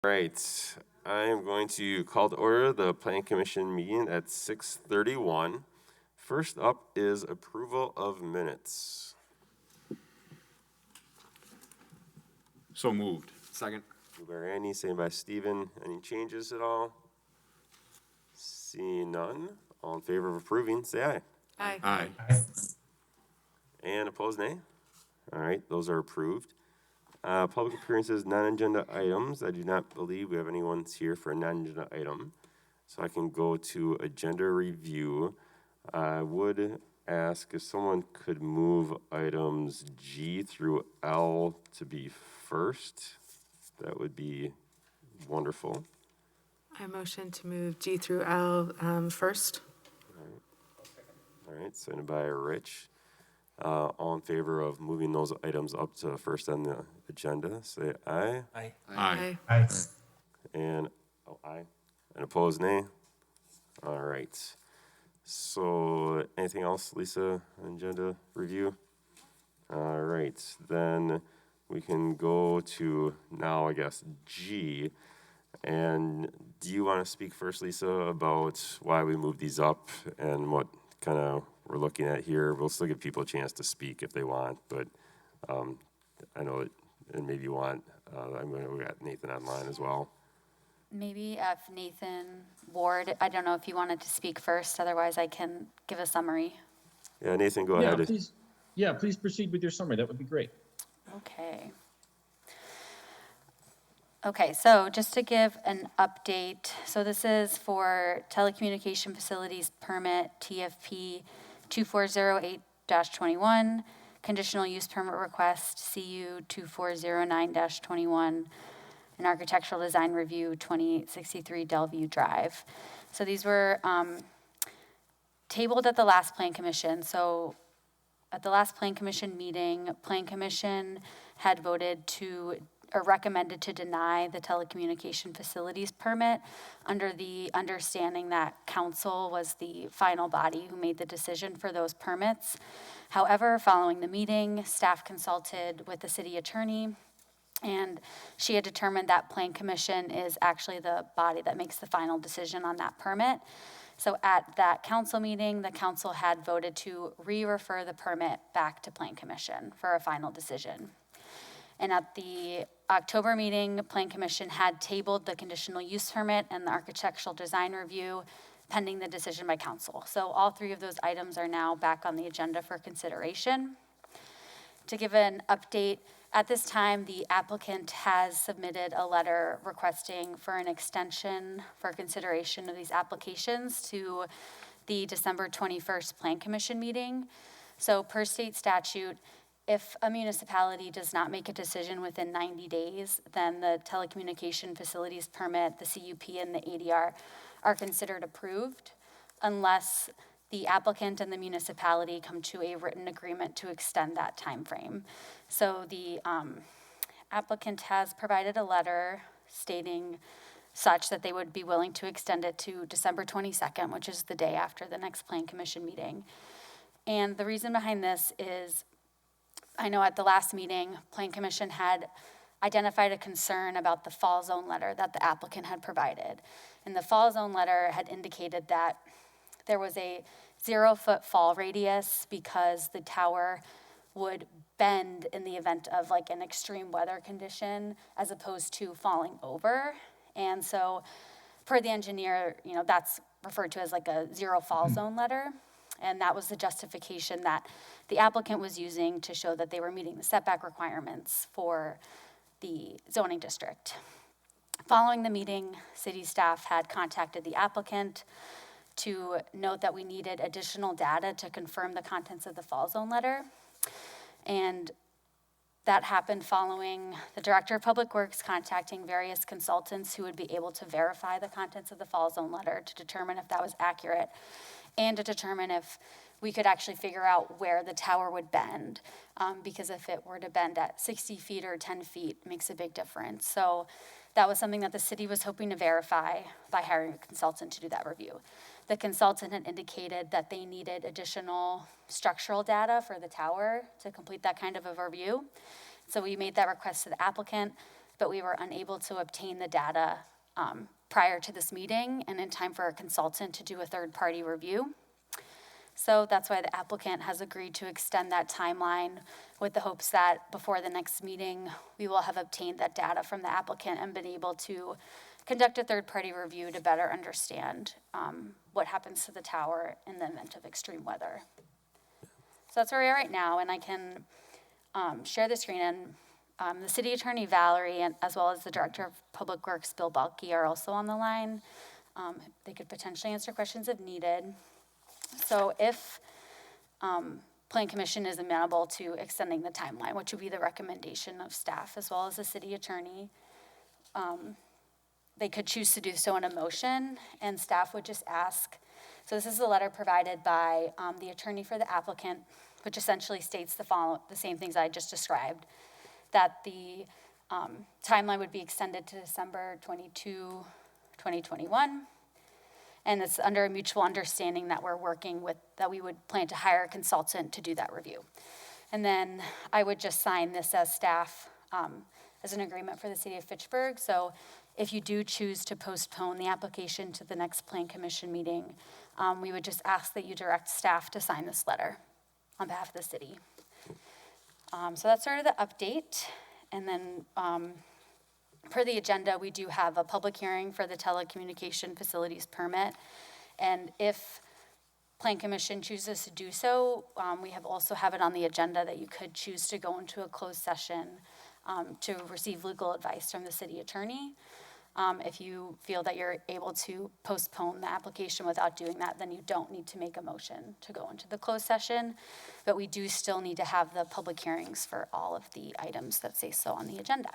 Right, I am going to call to order the Planning Commission meeting at 6:31. First up is approval of minutes. So moved. Second. Moved by Randy, seconded by Steven. Any changes at all? Seeing none, all in favor of approving, say aye. Aye. Aye. And opposed, nay? All right, those are approved. Public appearances, non-agenda items. I do not believe we have anyone here for a non-agenda item. So I can go to agenda review. I would ask if someone could move items G through L to be first. That would be wonderful. I motion to move G through L first. All right, seconded by Rich. All in favor of moving those items up to first on the agenda, say aye. Aye. Aye. And, aye. And opposed, nay? All right. So, anything else, Lisa, on agenda review? All right, then we can go to now, I guess, G. And do you want to speak first, Lisa, about why we moved these up and what kind of we're looking at here? We'll still give people a chance to speak if they want, but I know that, and maybe you want, we got Nathan online as well. Maybe if Nathan Ward, I don't know if you wanted to speak first, otherwise I can give a summary. Yeah, Nathan, go ahead. Please proceed with your summary. That would be great. Okay, so just to give an update, so this is for Telecommunication Facilities Permit TFP 2408-21, Conditional Use Permit Request CU 2409-21, and Architectural Design Review 2863 Delview Drive. So these were tabled at the last Plan Commission. So at the last Plan Commission meeting, Plan Commission had voted to or recommended to deny the telecommunication facilities permit under the understanding that council was the final body who made the decision for those permits. However, following the meeting, staff consulted with the city attorney, and she had determined that Plan Commission is actually the body that makes the final decision on that permit. So at that council meeting, the council had voted to re-refer the permit back to Plan Commission for a final decision. And at the October meeting, Plan Commission had tabled the conditional use permit and the architectural design review pending the decision by council. So all three of those items are now back on the agenda for consideration. To give an update, at this time, the applicant has submitted a letter requesting for an extension for consideration of these applications to the December 21st Plan Commission meeting. So per state statute, if a municipality does not make a decision within 90 days, then the telecommunication facilities permit, the CUP, and the ADR are considered approved unless the applicant and the municipality come to a written agreement to extend that time frame. So the applicant has provided a letter stating such that they would be willing to extend it to December 22nd, which is the day after the next Plan Commission meeting. And the reason behind this is, I know at the last meeting, Plan Commission had identified a concern about the fall zone letter that the applicant had provided. And the fall zone letter had indicated that there was a 0-foot fall radius because the tower would bend in the event of like an extreme weather condition as opposed to falling over. And so per the engineer, that's referred to as like a zero fall zone letter. And that was the justification that the applicant was using to show that they were meeting the setback requirements for the zoning district. Following the meeting, city staff had contacted the applicant to note that we needed additional data to confirm the contents of the fall zone letter. And that happened following the Director of Public Works contacting various consultants who would be able to verify the contents of the fall zone letter to determine if that was accurate and to determine if we could actually figure out where the tower would bend, because if it were to bend at 60 feet or 10 feet, it makes a big difference. So that was something that the city was hoping to verify by hiring a consultant to do that review. The consultant had indicated that they needed additional structural data for the tower to complete that kind of a review. So we made that request to the applicant. but we were unable to obtain the data prior to this meeting and in time for a consultant to do a third-party review. So that's why the applicant has agreed to extend that timeline with the hopes that before the next meeting, we will have obtained that data from the applicant and been able to conduct a third-party review to better understand what happens to the tower in the event of extreme weather. So that's where we are right now, and I can share the screen. And the City Attorney Valerie, and as well as the Director of Public Works Bill Balke, are also on the line. They could potentially answer questions if needed. So if Plan Commission is amenable to extending the timeline, which would be the recommendation of staff as well as the City Attorney, they could choose to do so in a motion, and staff would just ask. So this is a letter provided by the attorney for the applicant, which essentially states the same things I just described, that the timeline would be extended to December 22, 2021. And it's under a mutual understanding that we're working with, that we would plan to hire a consultant to do that review. And then I would just sign this as staff as an agreement for the City of Fitchburg. So if you do choose to postpone the application to the next Plan Commission meeting, we would just ask that you direct staff to sign this letter on behalf of the city. So that's sort of the update. And then per the agenda, we do have a public hearing for the telecommunication facilities permit. And if Plan Commission chooses to do so, we have also have it on the agenda that you could choose to go into a closed session to receive legal advice from the city attorney. If you feel that you're able to postpone the application without doing that, then you don't need to make a motion to go into the closed session. But we do still need to have the public hearings for all of the items that say so on the agenda.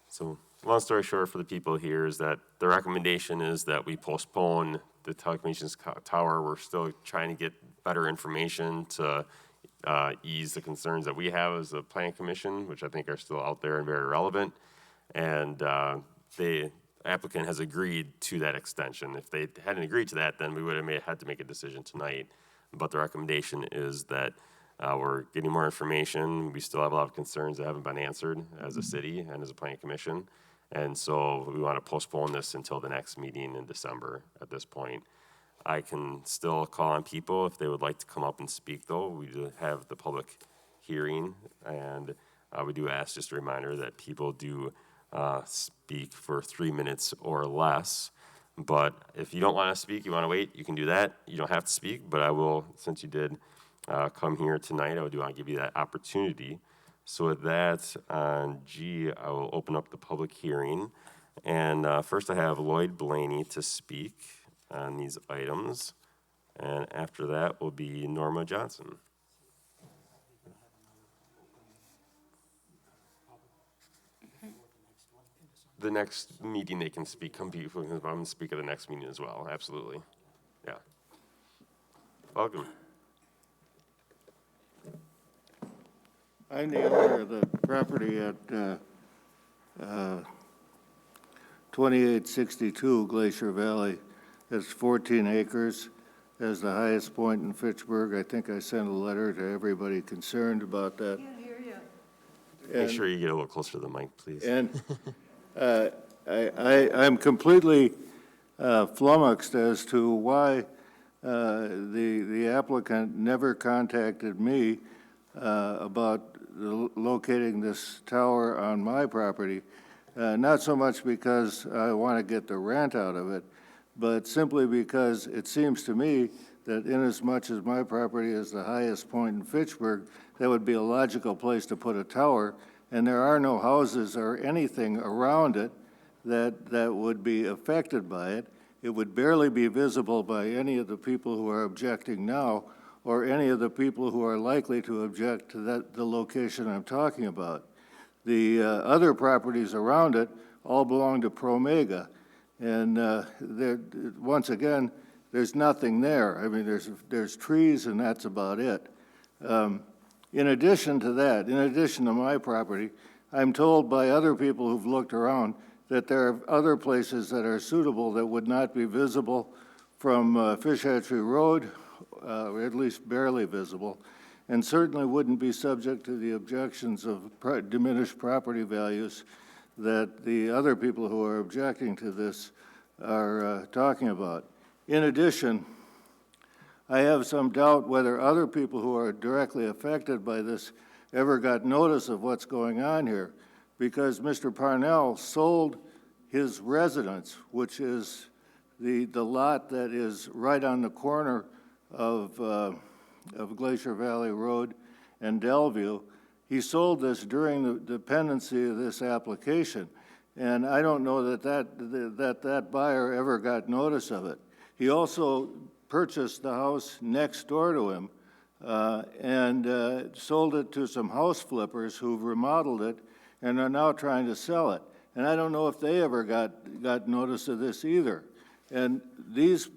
So, long story short for the people here is that the recommendation is that we postpone the telecommunications tower. We're still trying to get better information to ease the concerns that we have as a planning commission, which I think are still out there and very relevant. And the applicant has agreed to that extension. If they hadn't agreed to that, then we would have had to make a decision tonight. But the recommendation is that we're getting more information. We still have a lot of concerns that haven't been answered as a city and as a planning commission. And so we want to postpone this until the next meeting in December at this point. I can still call on people if they would like to come up and speak, though. We do have the public hearing, and we do ask, just a reminder, that people do speak for 3 minutes or less. But if you don't want to speak, you want to wait, you can do that. You don't have to speak, but I will, since you did come here tonight, I do want to give you that opportunity. So with that, on G, I will open up the public hearing. And first I have Lloyd Blaney to speak on these items. And after that will be Norma Johnson. The next meeting they can speak, I'm going to speak at the next meeting as well, absolutely. Yeah. Welcome. I'm the owner of the property at 2862 Glacier Valley. It's 14 acres, has the highest point in Fitchburg. I think I sent a letter to everybody concerned about that. Can't hear you. Make sure you get a little closer to the mic, please. And I'm completely flummoxed as to why the applicant never contacted me about locating this tower on my property. Not so much because I want to get the rent out of it, but simply because it seems to me that inasmuch as my property is the highest point in Fitchburg, that would be a logical place to put a tower, and there are no houses or anything around it that would be affected by it. It would barely be visible by any of the people who are objecting now, or any of the people who are likely to object to the location I'm talking about. The other properties around it all belong to Promega, and once again, there's nothing there. I mean, there's trees, and that's about it. In addition to that, in addition to my property, I'm told by other people who've looked around that there are other places that are suitable that would not be visible from Fish Hatchery Road, or at least barely visible, and certainly wouldn't be subject to the objections of diminished property values that the other people who are objecting to this are talking about. In addition, I have some doubt whether other people who are directly affected by this ever got notice of what's going on here, because Mr. Parnell sold his residence, which is the lot that is right on the corner of Glacier Valley Road and Delview. He sold this during the pendency of this application, and I don't know that buyer ever got notice of it. He also purchased the house next door to him and sold it to some house flippers who've remodeled it and are now trying to sell it. And I don't know if they ever got notice of this either. And these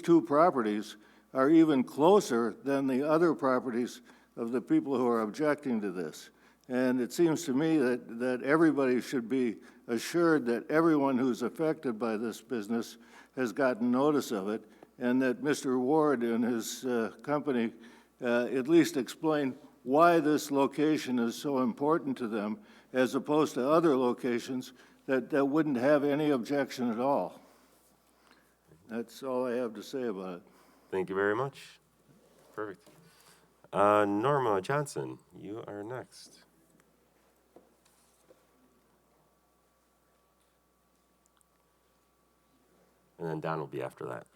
two properties are even closer than the other properties of the people who are objecting to this. And it seems to me that everybody should be assured that everyone who's affected by this business has gotten notice of it, and that Mr. Ward and his company at least explain why this location is so important to them, as opposed to other locations that wouldn't have any objection at all. That's all I have to say about it. Thank you very much. Perfect. Norma Johnson, you are next. And then Don will be after that.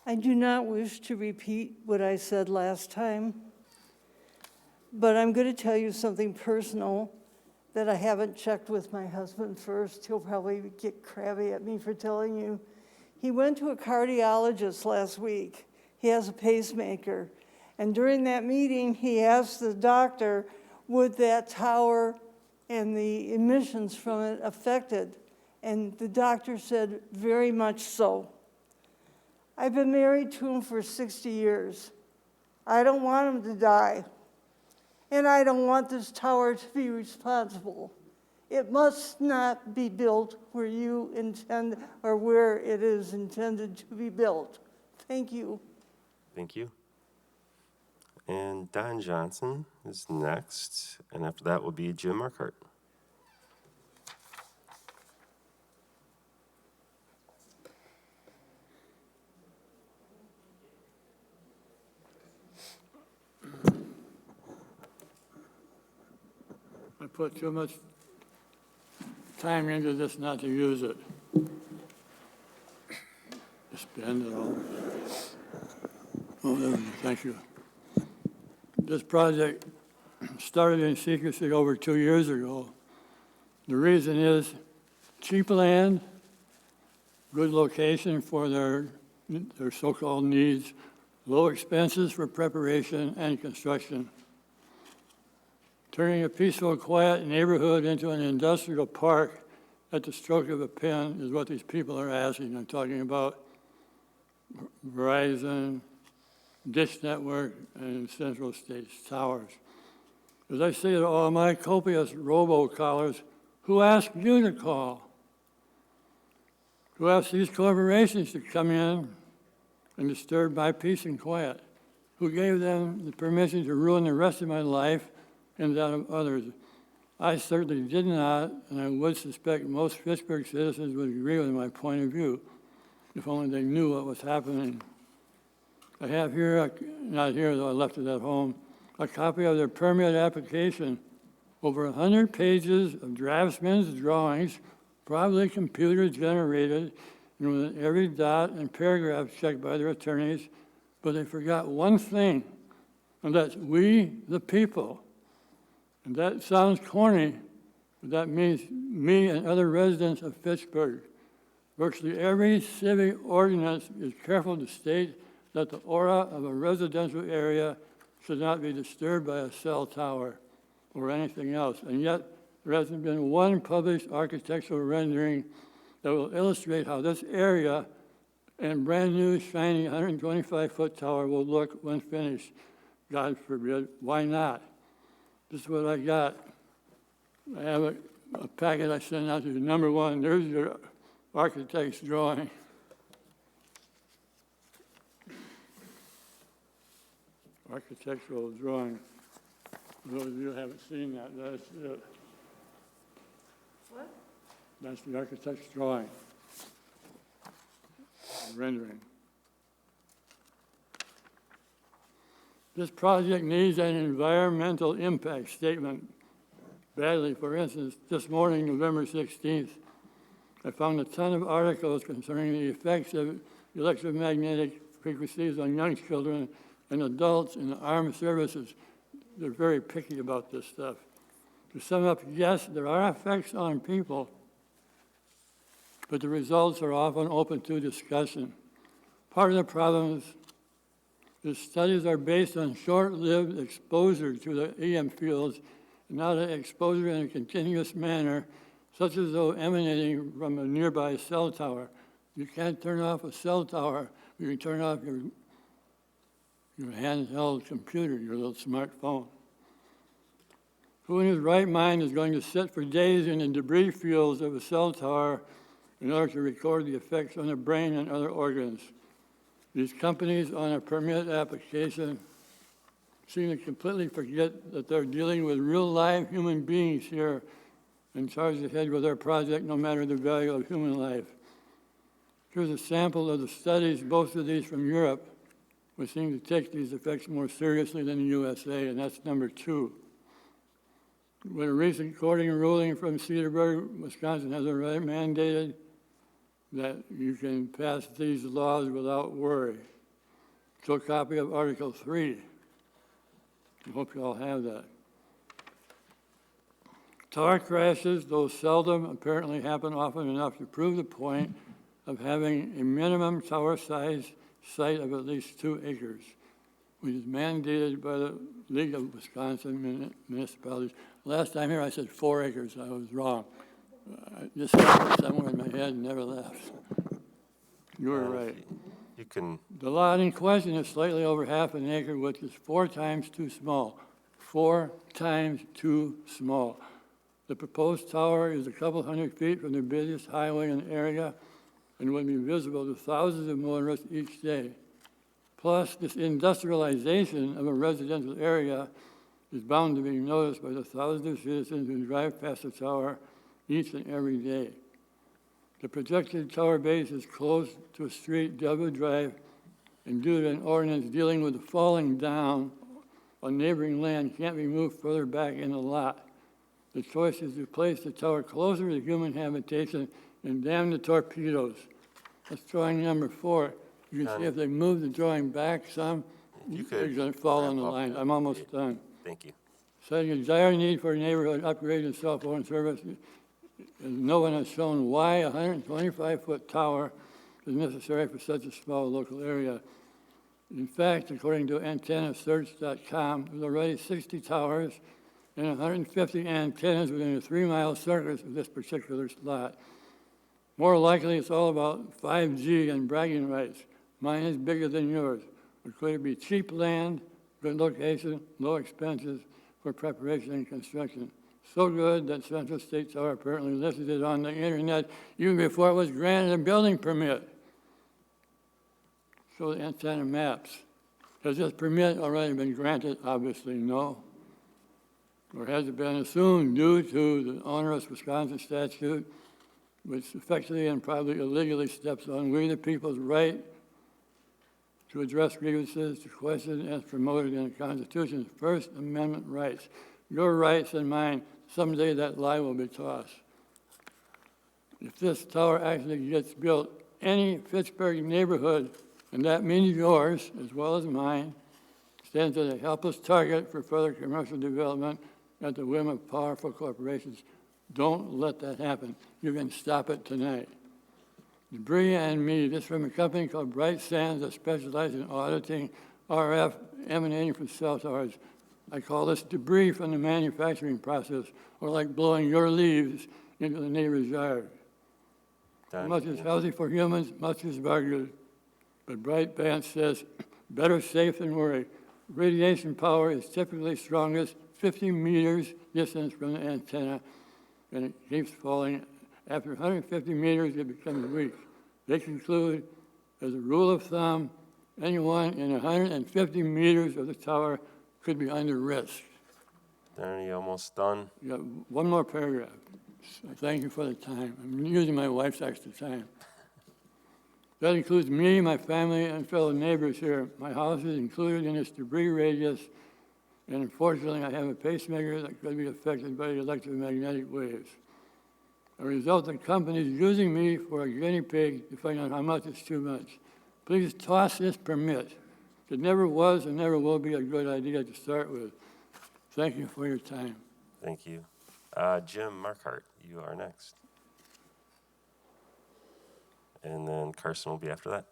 I do not wish to repeat what I said last time, but I'm going to tell you something personal that I haven't checked with my husband first. He'll probably get crabby at me for telling you. He went to a cardiologist last week. He has a pacemaker. And during that meeting, he asked the doctor, would that tower and the emissions from it affect it? And the doctor said, very much so. I've been married to him for 60 years. I don't want him to die. And I don't want this tower to be responsible. It must not be built where you intend or where it is intended to be built. Thank you. Thank you. And Don Johnson is next, and after that will be Jim Markart. I put too much time into this not to use it. Just bend it all. Oh, there we go. Thank you. This project started in secrecy over 2 years ago. The reason is cheap land, good location for their so-called needs, low expenses for preparation and construction. Turning a peaceful, quiet neighborhood into an industrial park at the stroke of a pen is what these people are asking. I'm talking about Verizon, Dish Network, and Central States Towers. As I say to all my copious robocallers, who asked you to call? Who asked these corporations to come in and disturb my peace and quiet? Who gave them the permission to ruin the rest of my life and that of others? I certainly did not, and I would suspect most Fitchburg citizens would agree with my point of view, if only they knew what was happening. I have here, not here though, I left it at home, a copy of their permit application, over 100 pages of draftsman's drawings, probably computer generated, and with every dot and paragraph checked by their attorneys, but they forgot one thing, and that's we, the people. And that sounds corny, but that means me and other residents of Fitchburg. Virtually every civic ordinance is careful to state that the aura of a residential area should not be disturbed by a cell tower or anything else. And yet, there hasn't been one published architectural rendering that will illustrate how this area and brand new, shiny 125-foot tower will look when finished. God forbid, why not? This is what I got. I have a packet I sent out to you. Number one, there's your architect's drawing. Architectural drawing. For those of you who haven't seen that, that's it. What? That's the architect's drawing, rendering. This project needs an environmental impact statement badly. For instance, this morning, November 16th, I found a ton of articles concerning the effects of electromagnetic frequencies on young children and adults in the armed services. They're very picky about this stuff. To sum up, yes, there are effects on people, but the results are often open to discussion. Part of the problem is the studies are based on short-lived exposure to the EM fields, not an exposure in a continuous manner, such as though emanating from a nearby cell tower. You can't turn off a cell tower. You can turn off your handheld computer, your little smartphone. Who in his right mind is going to sit for days in the debris fields of a cell tower in order to record the effects on the brain and other organs? These companies on a permit application seem to completely forget that they're dealing with real live human beings here and charge ahead with their project no matter the value of human life. Here's a sample of the studies, both of these from Europe, which seem to take these effects more seriously than the USA, and that's number 2. When a recent courting ruling from Cedarburg, Wisconsin, has already mandated that you can pass these laws without worry. So a copy of Article 3. I hope you all have that. Tower crashes, though seldom, apparently happen often enough to prove the point of having a minimum tower size site of at least 2 acres, which is mandated by the League of Wisconsin Municipalities. Last time here I said 4 acres. I was wrong. Just somewhere in my head and never left. You were right. You can, The lot in question is slightly over half an acre, which is 4 times too small. 4 times too small. The proposed tower is a couple hundred feet from the busiest highway in the area and would be visible to thousands of motorists each day. Plus, this industrialization of a residential area is bound to be noticed by the thousands of citizens who drive past the tower each and every day. The projected tower base is close to a street, W Drive, and due to an ordinance dealing with the falling down on neighboring land can't be moved further back in the lot. The choice is to place the tower closer to human habitation and dam the torpedoes. That's drawing number 4. You can see if they move the drawing back some, you they're could going to fall on the wrap up line. that. I'm almost done. thank you. Citing a dire need for a neighborhood upgrade and cell phone service, no one has shown why a 125-foot tower is necessary for such a small local area. In fact, according to antennasearch.com, there's already 60 towers and 150 antennas within a 3-mile circus of this particular slot. More likely, it's all about 5G and bragging rights. Mine is bigger than yours. It could be cheap land, good location, low expenses for preparation and construction. So good that Central State Tower apparently listed it on the internet even before it was granted a building permit. Show the antenna maps. Has this permit already been granted? Obviously, no. Or has it been assumed due to the onerous Wisconsin statute, which effectively and probably illegally steps on we the people's right to address grievances, to question as promoted in the Constitution's First Amendment rights. Your rights and mine, someday that lie will be tossed. If this tower actually gets built, any Fitchburg neighborhood, and that means yours as well as mine, stands as a helpless target for further commercial development at the whim of powerful corporations. Don't let that happen. You can stop it tonight. Debris and me, this from a company called Bright Sands that specializes in auditing RF emanating from cell towers. I call this debris from the manufacturing process, or like blowing your leaves into the neighbor's yard. Done. Much is healthy for humans, much is argued. But Bright Sands says, better safe than worry. Radiation power is typically strongest 50 meters distance from the antenna, and it keeps falling. After 150 meters, it becomes weak. They conclude, as a rule of thumb, anyone in 150 meters of the tower could be under risk. Darren, you almost done? You got one more paragraph. So thank you for the time. I'm using my wife's extra time. That includes me, my family, and fellow neighbors here. My house is included in this debris radius, and unfortunately, I have a pacemaker that could be affected by the electromagnetic waves. A result of companies using me for a guinea pig to find out how much is too much. Please toss this permit. It never was and never will be a good idea to start with. Thank you for your time. Thank you. Jim Markart, you are next. And then Carson will be after that.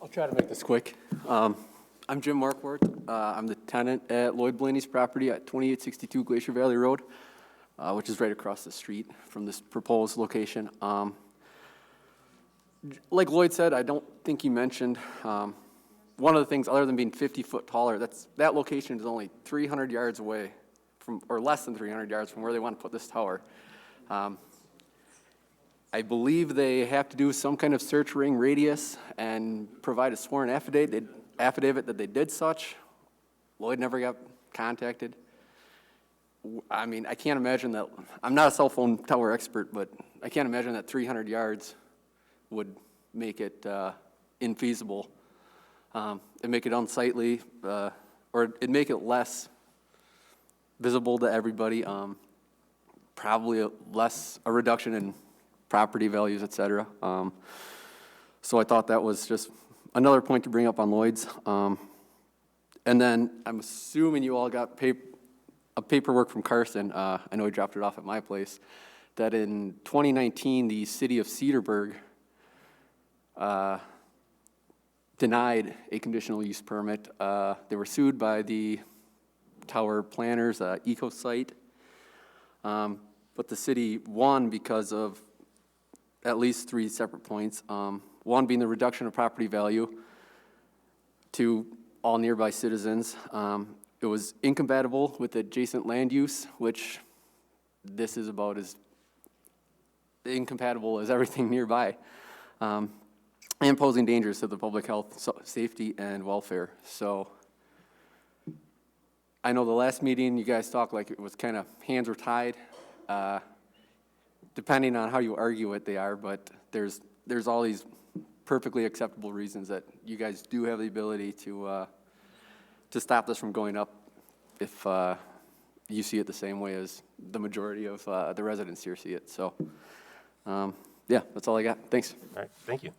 I'll try to make this quick. I'm Jim Markwart. I'm the tenant at Lloyd Blaney's property at 2862 Glacier Valley Road, which is right across the street from this proposed location. Like Lloyd said, I don't think he mentioned, one of the things other than being 50 foot taller, that location is only 300 yards away from, or less than 300 yards from where they want to put this tower. I believe they have to do some kind of search ring radius and provide a sworn affidavit that they did such. Lloyd never got contacted. I mean, I can't imagine that, I'm not a cell phone tower expert, but I can't imagine that 300 yards would make it infeasible. It'd make it unsightly, or it'd make it less visible to everybody, probably a reduction in property values, et cetera. So I thought that was just another point to bring up on Lloyd's. And then I'm assuming you all got paperwork from Carson. I know he dropped it off at my place, that in 2019, the city of Cedarburg denied a conditional use permit. They were sued by the tower planners, EcoSite, but the city won because of at least 3 separate points. One being the reduction of property value to all nearby citizens. It was incompatible with adjacent land use, which this is about as incompatible as everything nearby, and posing dangers to the public health, safety, and welfare. So I know the last meeting you guys talked like it was kind of hands were tied. Depending on how you argue it, they are, but there's all these perfectly acceptable reasons that you guys do have the ability to stop this from going up if you see it the same way as the majority of the residents here see it. So, yeah, that's all I got. Thanks. All right, thank you.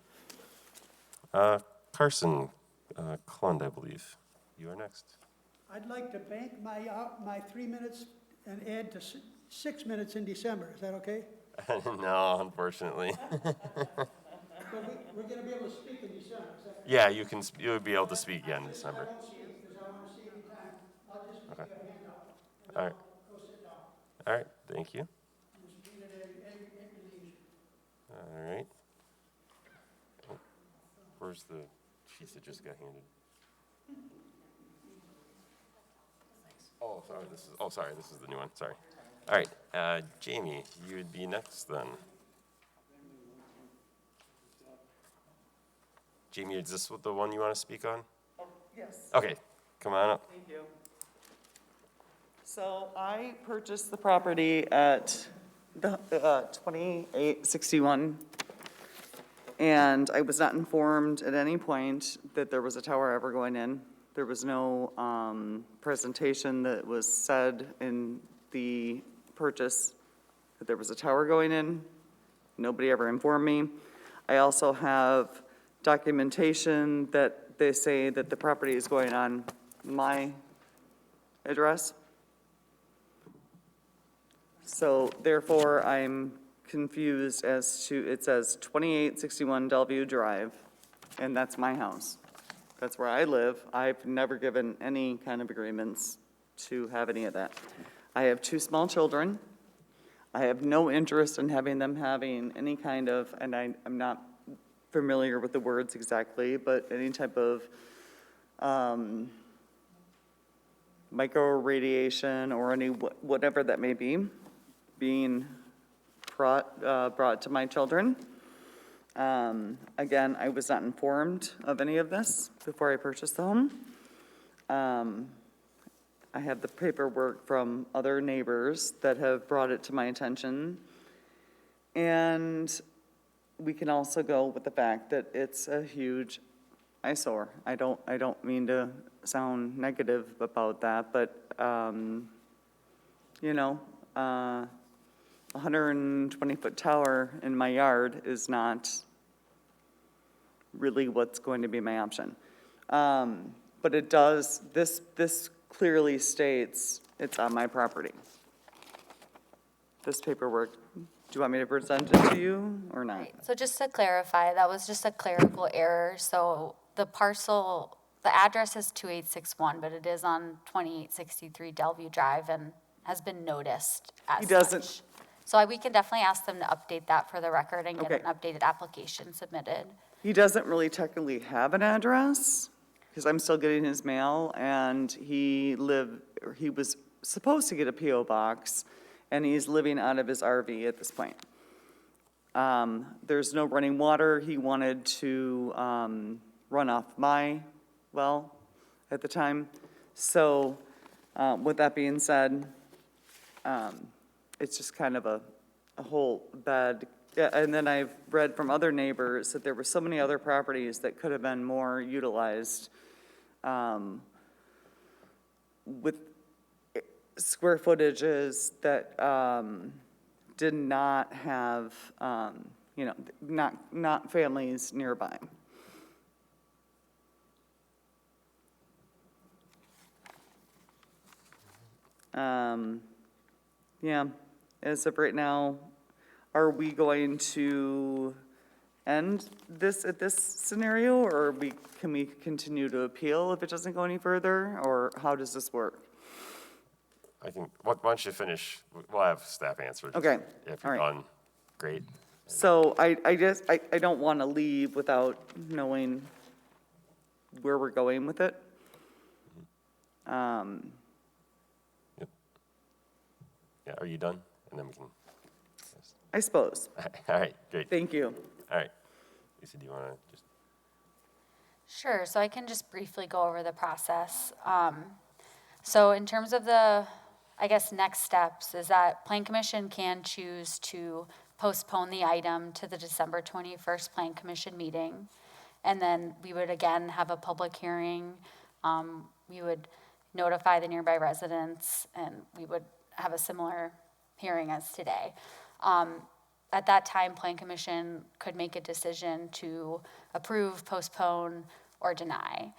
Carson Klund, I believe. You are next. I'd like to bank my 3 minutes and add to 6 minutes in December. Is that okay? No, unfortunately. But we're going to be able to speak in December. Is that Yeah, you would be able to speak again in December. I won't speak because I want to see any time. I'll just give you a handout. And All right. I'll go sit down. All right, thank you. Just read it at your leisure. All right. Oh, where's the sheets that just got handed? Oh, sorry, this is the new one, sorry. All right, Jamie, you would be next then. Jamie, is this the one you want to speak on? Yes. Okay, come on up. Thank you. So I purchased the property at the 2861, and I was not informed at any point that there was a tower ever going in. There was no presentation that was said in the purchase that there was a tower going in. Nobody ever informed me. I also have documentation that they say that the property is going on my address. So therefore, I'm confused as to, it says 2861 Delview Drive, and that's my house. That's where I live. I've never given any kind of agreements to have any of that. I have 2 small children. I have no interest in having them having any kind of, and I'm not familiar with the words exactly, but any type of micro radiation or any whatever that may be being brought to my children. Again, I was not informed of any of this before I purchased the home. I have the paperwork from other neighbors that have brought it to my attention. And we can also go with the fact that it's a huge eyesore. I don't mean to sound negative about that, but, you know, a 120-foot tower in my yard is not really what's going to be my option. But it does, this clearly states it's on my property. This paperwork, do you want me to present it to you or not? Right. So just to clarify, that was just a clerical error. So the parcel, the address is 2861, but it is on 2863 Delview Drive and has been noticed as He doesn't- such. So we can definitely ask them to update that for the record and get Okay. an updated application submitted. He doesn't really technically have an address, because I'm still getting his mail, and he was supposed to get a PO box, and he's living out of his RV at this point. There's no running water. He wanted to run off my well at the time. So with that being said, it's just kind of a whole bad. Yeah, and then I've read from other neighbors that there were so many other properties that could have been more utilized with square footages that did not have, you know, not families nearby. Yeah, as of right now, are we going to end this at this scenario, or can we continue to appeal if it doesn't go any further, or how does this work? I think, why don't you finish? We'll have staff answer. it. Okay, If all you're right. done, great. So I don't want to leave without knowing where we're going with it. Yeah, are you done? And then we can, I suppose. all right, great. Thank you. All right. Lisa, do you want to just? Sure, so I can just briefly go over the process. So in terms of the, I guess, next steps is that Plan Commission can choose to postpone the item to the December 21st Plan Commission meeting. And then we would again have a public hearing. We would notify the nearby residents, and we would have a similar hearing as today. At that time, Plan Commission could make a decision to approve, postpone, or deny.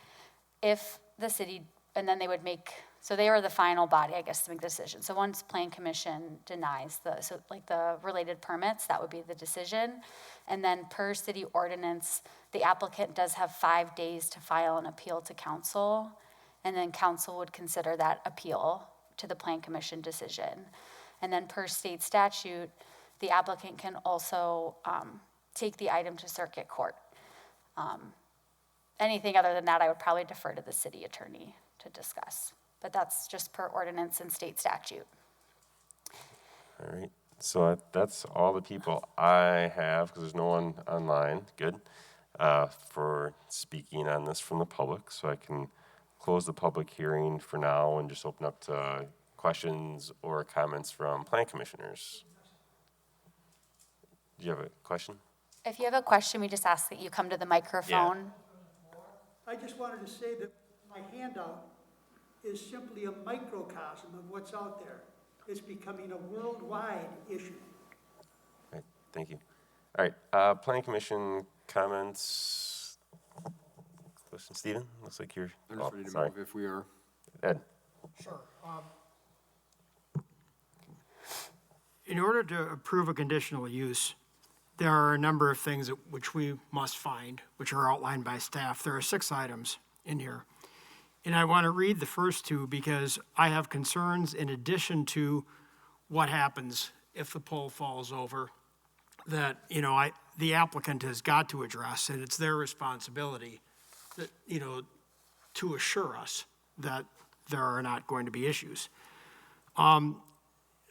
If the city, and then they would make, so they are the final body, I guess, to make the decision. So once Plan Commission denies the related permits, that would be the decision. And then per city ordinance, the applicant does have 5 days to file an appeal to council. And then council would consider that appeal to the Plan Commission decision. And then per state statute, the applicant can also take the item to circuit court. Anything other than that, I would probably defer to the city attorney to discuss. But that's just per ordinance and state statute. All right, so that's all the people I have, because there's no one online, good, for speaking on this from the public. So I can close the public hearing for now and just open up to questions or comments from plan commissioners. Do you have a question? If you have a question, we just ask that you come to the microphone. I just wanted to say that my handout is simply a microcosm of what's out there. It's becoming a worldwide issue. All right, thank you. All right, Planning Commission comments. Question, Stephen? Looks like you're. I'm just ready to sorry. move if we are. Ed. Sure. In order to approve a conditional use, there are a number of things which we must find, which are outlined by staff. There are 6 items in here. And I want to read the first 2 because I have concerns in addition to what happens if the pole falls over that, you know, the applicant has got to address, and it's their responsibility that, you know, to assure us that there are not going to be issues.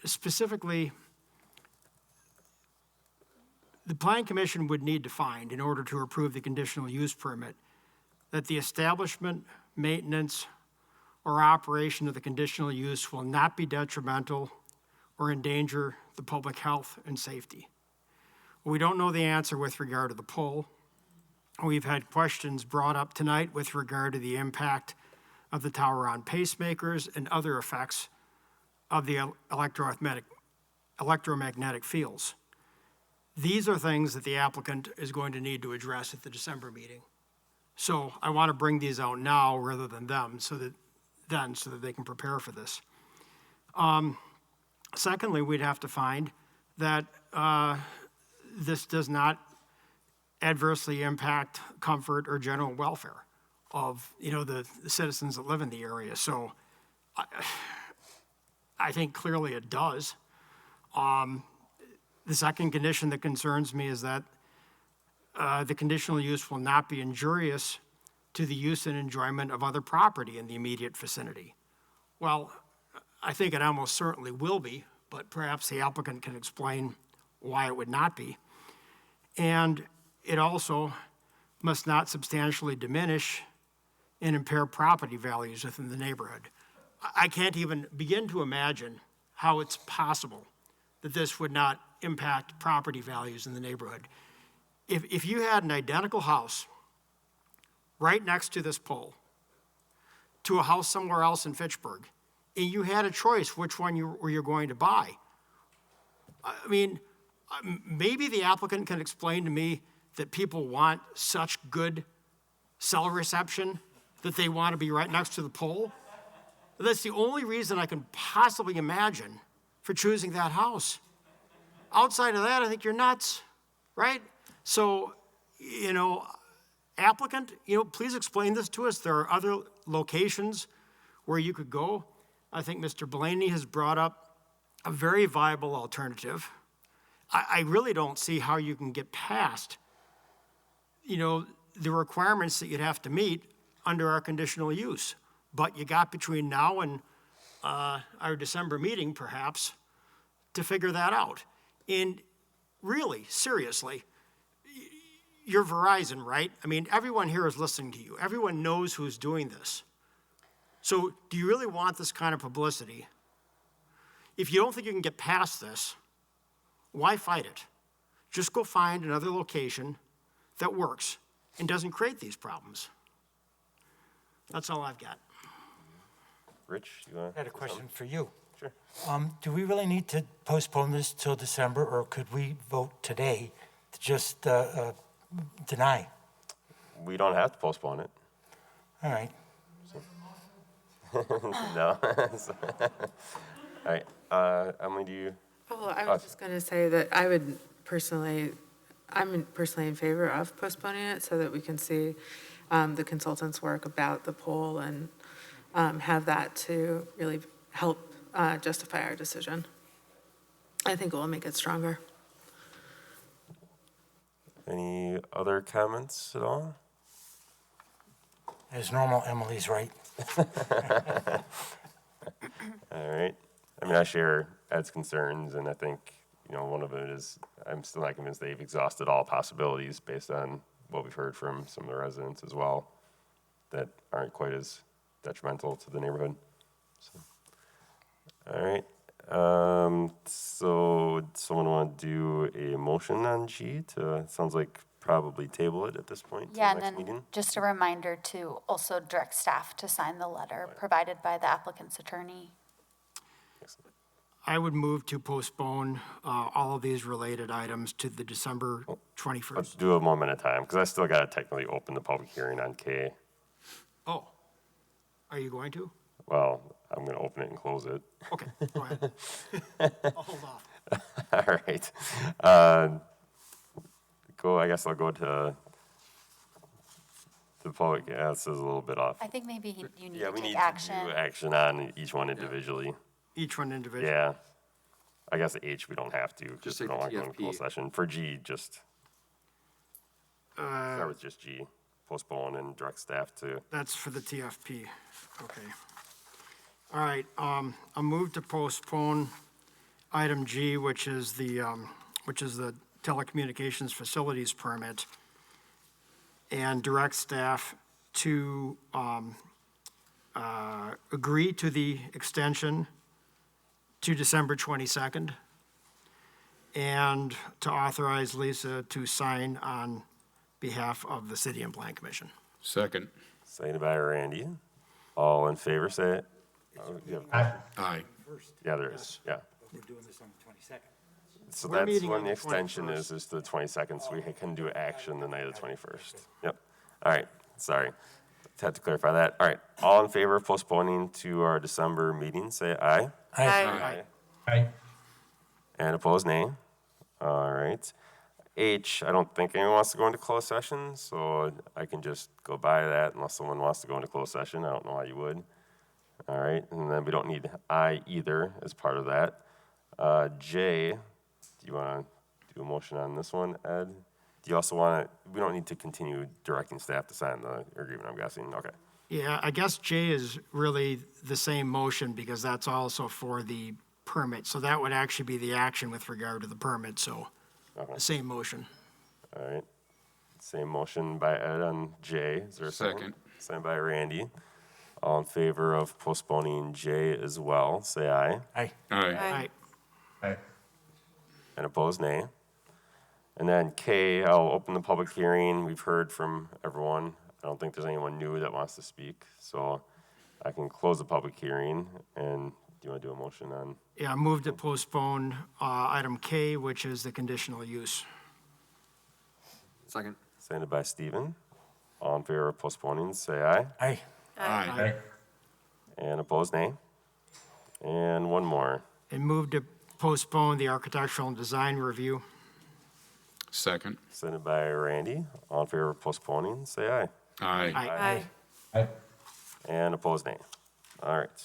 Specifically, the Plan Commission would need to find, in order to approve the conditional use permit, that the establishment, maintenance, or operation of the conditional use will not be detrimental or endanger the public health and safety. We don't know the answer with regard to the pole. We've had questions brought up tonight with regard to the impact of the tower on pacemakers and other effects of the electromagnetic fields. These are things that the applicant is going to need to address at the December meeting. So I want to bring these out now rather than them, so that they can prepare for this. Secondly, we'd have to find that this does not adversely impact comfort or general welfare of, the citizens that live in the area. So I think clearly it does. The second condition that concerns me is that the conditional use will not be injurious to the use and enjoyment of other property in the immediate vicinity. Well, I think it almost certainly will be, but perhaps the applicant can explain why it would not be. And it also must not substantially diminish and impair property values within the neighborhood. I can't even begin to imagine how it's possible that this would not impact property values in the neighborhood. If you had an identical house right next to this pole to a house somewhere else in Fitchburg, and you had a choice which one you're going to buy, I mean, maybe the applicant can explain to me that people want such good cell reception that they want to be right next to the pole. That's the only reason I can possibly imagine for choosing that house. Outside of that, I think you're nuts, right? So, applicant, please explain this to us. There are other locations where you could go. I think Mr. Blaney has brought up a very viable alternative. I really don't see how you can get past, the requirements that you'd have to meet under our conditional use. But you got between now and our December meeting, perhaps, to figure that out. And really, seriously, you're Verizon, right? I mean, everyone here is listening to you. Everyone knows who's doing this. So do you really want this kind of publicity? If you don't think you can get past this, why fight it? Just go find another location that works and doesn't create these problems. That's all I've got. Rich, you want? I had a question for you. Sure. Do we really need to postpone this till December, or could we vote today to just deny? We don't have to postpone it. All right. No. All right. Emily, do you? Oh, I was just going to say that I'm personally in favor of postponing it so that we can see the consultant's work about the poll and have that to really help justify our decision. I think it will make it stronger. Any other comments at all? As normal, Emily's right. All right. I mean, I share Ed's concerns, and I think, one of it is I'm still not convinced they've exhausted all possibilities based on what we've heard from some of the residents as well that aren't quite as detrimental to the neighborhood. So, all right. So someone want to do a motion on G to, sounds like probably table it at this point? Yeah, till and next then meeting? just a reminder to also direct staff to sign the letter provided by the applicant's attorney. I would move to postpone all of these related items to the December 21st. Let's do a moment at a time, because I still got to technically open the public hearing on K. Oh, are you going to? Well, I'm going to open it and close it. Okay, go ahead. I'll hold off. All right. I guess I'll go to the public. Yeah, this is a little bit off. I think maybe you need Yeah, to we take need action. to do action on each one individually. Each one individually. Yeah. I guess H, we don't have to, Just because say we don't the want to go into closed TFP. session. For G, just start with just G. Postpone and direct staff to. That's for the TFP. Okay. All right, I'll move to postpone item G, which is the telecommunications facilities permit and direct staff to agree to the extension to December 22nd and to authorize Lisa to sign on behalf of the City and Plan Commission. Second. Seconded by Randy. All in favor, say it. Oh, Aye. yeah, there is, yeah. We're doing this on the 22nd. So We're that's meeting when on the the extension 21st. is the 22nd, so we can do action the night of the 21st. Yep. All right, sorry. Had to clarify that. All right, all in favor of postponing to our December meeting, say aye. Aye. Aye. And opposed, nay. All right. H, I don't think anyone wants to go into closed session, so I can just go by that unless someone wants to go into closed session. I don't know why you would. All right, and then we don't need I either as part of that. J, do you want to do a motion on this one, Ed? Do you also want to, we don't need to continue directing staff to sign the agreement, I'm guessing. Okay. Yeah, I guess J is really the same motion because that's also for the permit. So that would actually be the action with regard to the permit, so Okay. the same motion. All right. Same motion by Ed on J. Is there a second? Second. Second by Randy. All in favor of postponing J as well, say aye. Aye. Aye. Aye. And opposed, nay. And then K, I'll open the public hearing. We've heard from everyone. I don't think there's anyone new that wants to speak, so I can close the public hearing. And do you want to do a motion on? Yeah, I move to postpone item K, which is the conditional use. Second. Seconded by Stephen. All in favor of postponing, say aye. Aye. Aye. And opposed, nay. And one more. And move to postpone the architectural and design review. Second. Seconded by Randy. All in favor of postponing, say aye. Aye. Aye. And opposed, nay. All right.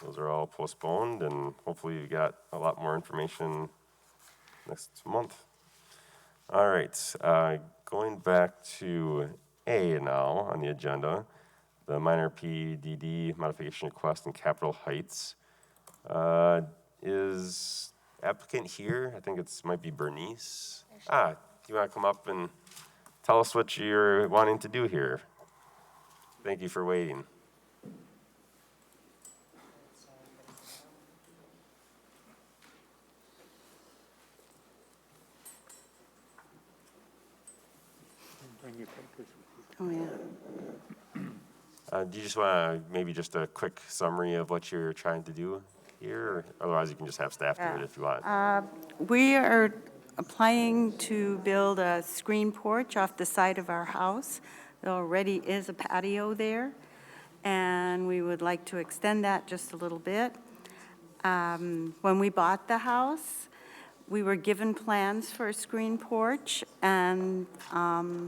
Those are all postponed, and hopefully you got a lot more information next month. All right. Going back to A now on the agenda, the minor PDD modification request in Capitol Heights. Is applicant here? I think might be Bernice. Do you want to come up and tell us what you're wanting to do here? Thank you for waiting. Oh, yeah. Do you just want to maybe just a quick summary of what you're trying to do here? Or otherwise, you can just have staff do it if you want. We are applying to build a screen porch off the side of our house. There already is a patio there, and we would like to extend that just a little bit. When we bought the house, we were given plans for a screen porch, and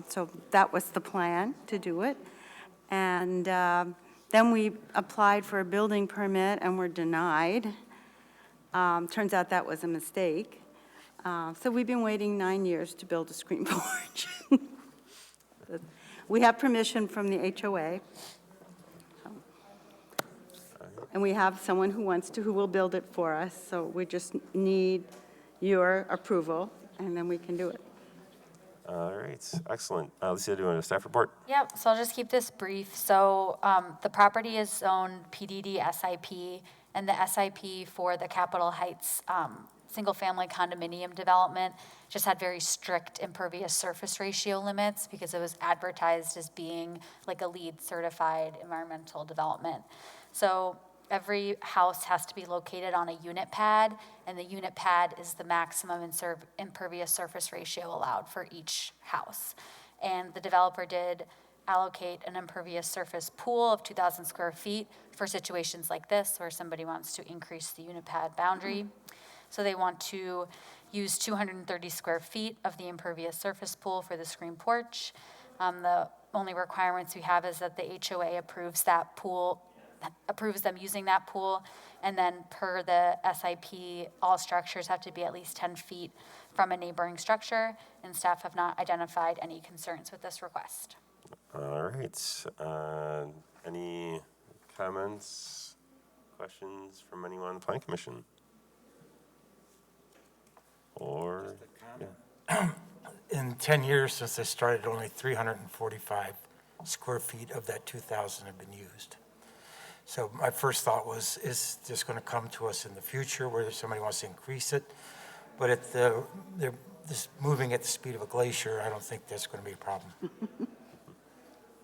so that was the plan to do it. And then we applied for a building permit and were denied. Turns out that was a mistake. So we've been waiting 9 years to build a screen porch. We have permission from the HOA. And we have someone who will build it for us. So we just need your approval, and then we can do it. All right, excellent. Lisa, do you want a staff report? Yep, so I'll just keep this brief. So the property is zoned PDD SIP, and the SIP for the Capitol Heights single-family condominium development just had very strict impervious surface ratio limits because it was advertised as being like a LEED certified environmental development. So every house has to be located on a unit pad, and the unit pad is the maximum impervious surface ratio allowed for each house. And the developer did allocate an impervious surface pool of 2,000 square feet for situations like this where somebody wants to increase the unit pad boundary. So they want to use 230 square feet of the impervious surface pool for the screen porch. The only requirements we have is that the HOA approves that pool, approves them using that pool, and then per the SIP, all structures have to be at least 10 feet from a neighboring structure, and staff have not identified any concerns with this request. All right. Any comments, questions from anyone on the Plan Commission? Or, Yeah. in 10 years since they started, only 345 square feet of that 2,000 have been used. So my first thought was, is this going to come to us in the future where somebody wants to increase it? But at they're just moving at the speed of a glacier, I don't think that's going to be a problem.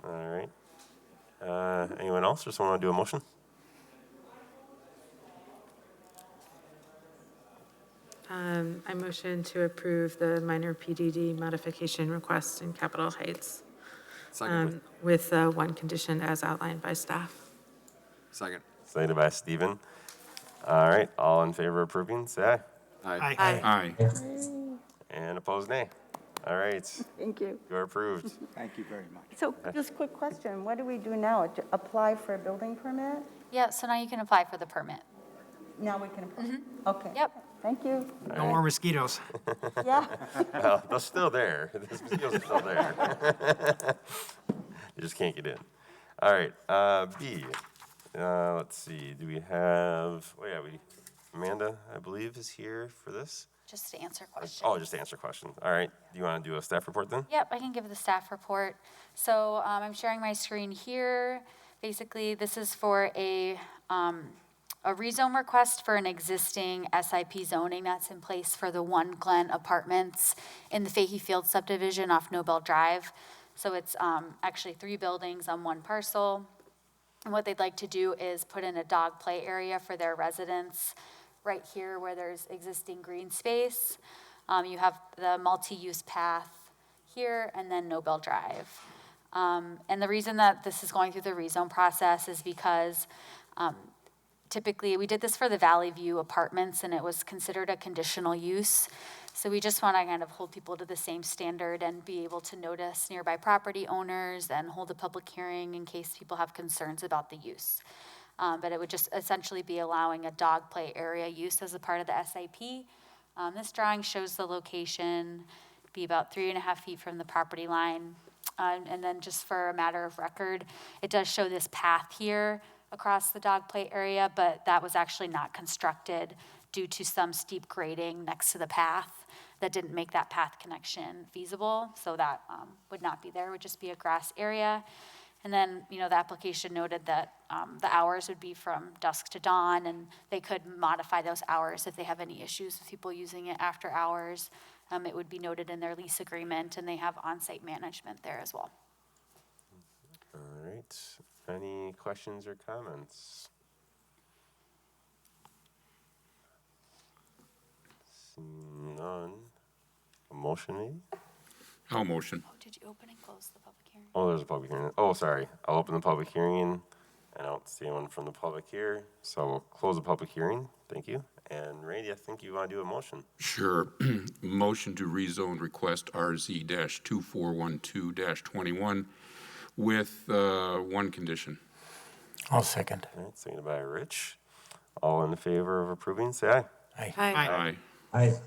All right. Anyone else, or someone want to do a motion? I motion to approve the minor PDD modification request in Capitol Heights with one condition as outlined by staff. Second. Seconded by Stephen. All right, all in favor of approving, say aye. Aye. Aye. And opposed, nay. All right, Thank you. you're approved. Thank you very much. So just a quick question, what do we do now? Apply for a building permit? Yeah, so now you can apply for the permit. Now we can apply? Okay. Yep. Thank you. No more mosquitoes. Yeah. Well, they're still there. The mosquitoes are still there. You just can't get in. All right, B. Let's see, do we have, Amanda, I believe, is here for this. Just to answer questions. Oh, just to answer questions. All right, do you want to do a staff report then? Yep, I can give the staff report. So I'm sharing my screen here. Basically, this is for a rezone request for an existing SIP zoning that's in place for the One Glen Apartments in the Fahey Field subdivision off Nobel Drive. So it's actually 3 buildings on one parcel. And what they'd like to do is put in a dog play area for their residents right here where there's existing green space. You have the multi-use path here and then Nobel Drive. And the reason that this is going through the rezone process is because typically we did this for the Valley View apartments and it was considered a conditional use. So we just want to kind of hold people to the same standard and be able to notice nearby property owners and hold a public hearing in case people have concerns about the use. But it would just essentially be allowing a dog play area use as a part of the SIP. This drawing shows the location, be about 3.5 feet from the property line. And then just for a matter of record, it does show this path here across the dog play area, but that was actually not constructed due to some steep grading next to the path that didn't make that path connection feasible. So that would not be there, it would just be a grass area. And then, the application noted that the hours would be from dusk to dawn, and they could modify those hours if they have any issues with people using it after hours. It would be noted in their lease agreement, and they have on-site management there as well. All right, any questions or comments? Seeing none. A motion maybe? I'll motion. Oh, did you open and close the public hearing? Oh, there's a public hearing. Oh, sorry. I'll open the public hearing, and I don't see anyone from the public here, so we'll close the public hearing. Thank you. And Randy, I think you want to do a motion. Sure. Motion to rezone request RZ-2412-21 with one condition. I'll second. All right, seconded by Rich. All in favor of approving, say aye. Aye. Aye. Aye.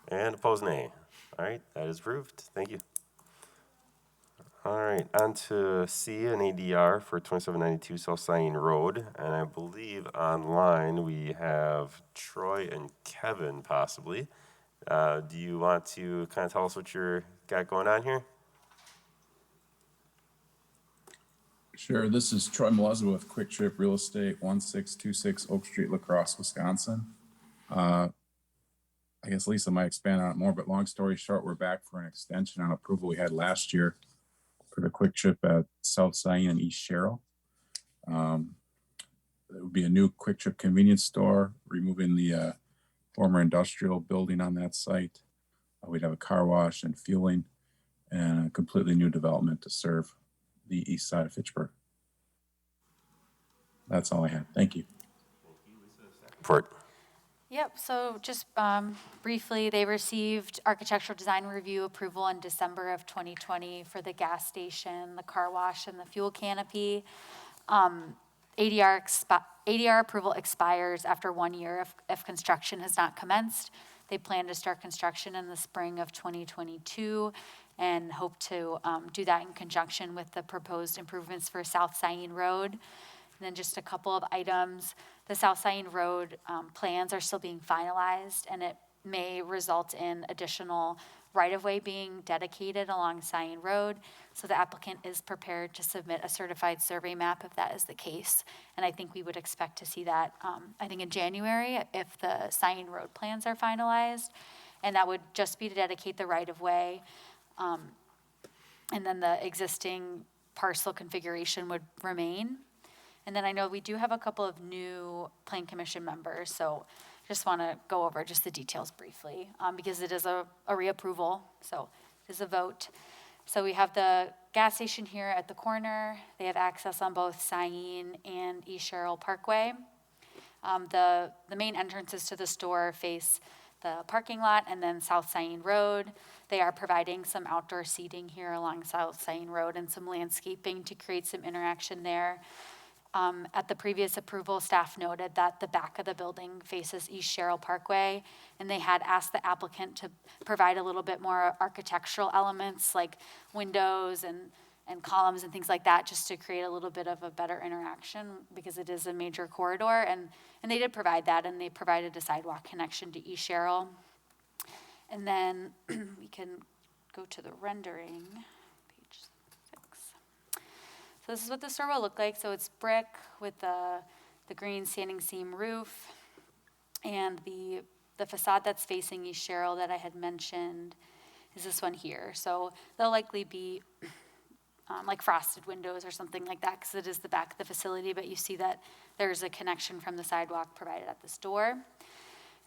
And opposed, nay. All right, that is approved. Thank you. All right, on to C, an ADR for 2792 South Scion Road. And I believe online we have Troy and Kevin possibly. Do you want to kind of tell us what you're got going on here? Sure, this is Troy Malezza with Quick Trip Real Estate, 1626 Oak Street, La Crosse, Wisconsin. I guess Lisa might expand on it more, but long story short, we're back for an extension on approval we had last year for the Quick Trip at South Scion and East Sherrill. It would be a new Quick Trip convenience store, removing the former industrial building on that site. We'd have a car wash and fueling and a completely new development to serve the east side of Fitchburg. That's all I have. Thank you. Report. Yep, so just briefly, they received architectural design review approval in December of 2020 for the gas station, the car wash, and the fuel canopy. ADR approval expires after 1 year if construction has not commenced. They plan to start construction in the spring of 2022 and hope to do that in conjunction with the proposed improvements for South Scion Road. And then just a couple of items. The South Scion Road plans are still being finalized, and it may result in additional right-of-way being dedicated along Scion Road. So the applicant is prepared to submit a certified survey map if that is the case. And I think we would expect to see that, I think in January, if the Scion Road plans are finalized. And that would just be to dedicate the right-of-way. And then the existing parcel configuration would remain. And then I know we do have a couple of new Plan Commission members, so just want to go over just the details briefly, because it is a reapproval, so it is a vote. So we have the gas station here at the corner. They have access on both Scion and East Sherrill Parkway. The main entrances to the store face the parking lot and then South Scion Road. They are providing some outdoor seating here along South Scion Road and some landscaping to create some interaction there. At the previous approval, staff noted that the back of the building faces East Sherrill Parkway, and they had asked the applicant to provide a little bit more architectural elements like windows and columns and things like that, just to create a little bit of a better interaction because it is a major corridor. And they did provide that, and they provided a sidewalk connection to East Sherrill. And then we can go to the rendering, page 6. So this is what the store will look like. So it's brick with the green standing seam roof, and the facade that's facing East Sherrill that I had mentioned is this one here. So they'll likely be like frosted windows or something like that, because it is the back of the facility, but you see that there's a connection from the sidewalk provided at this door.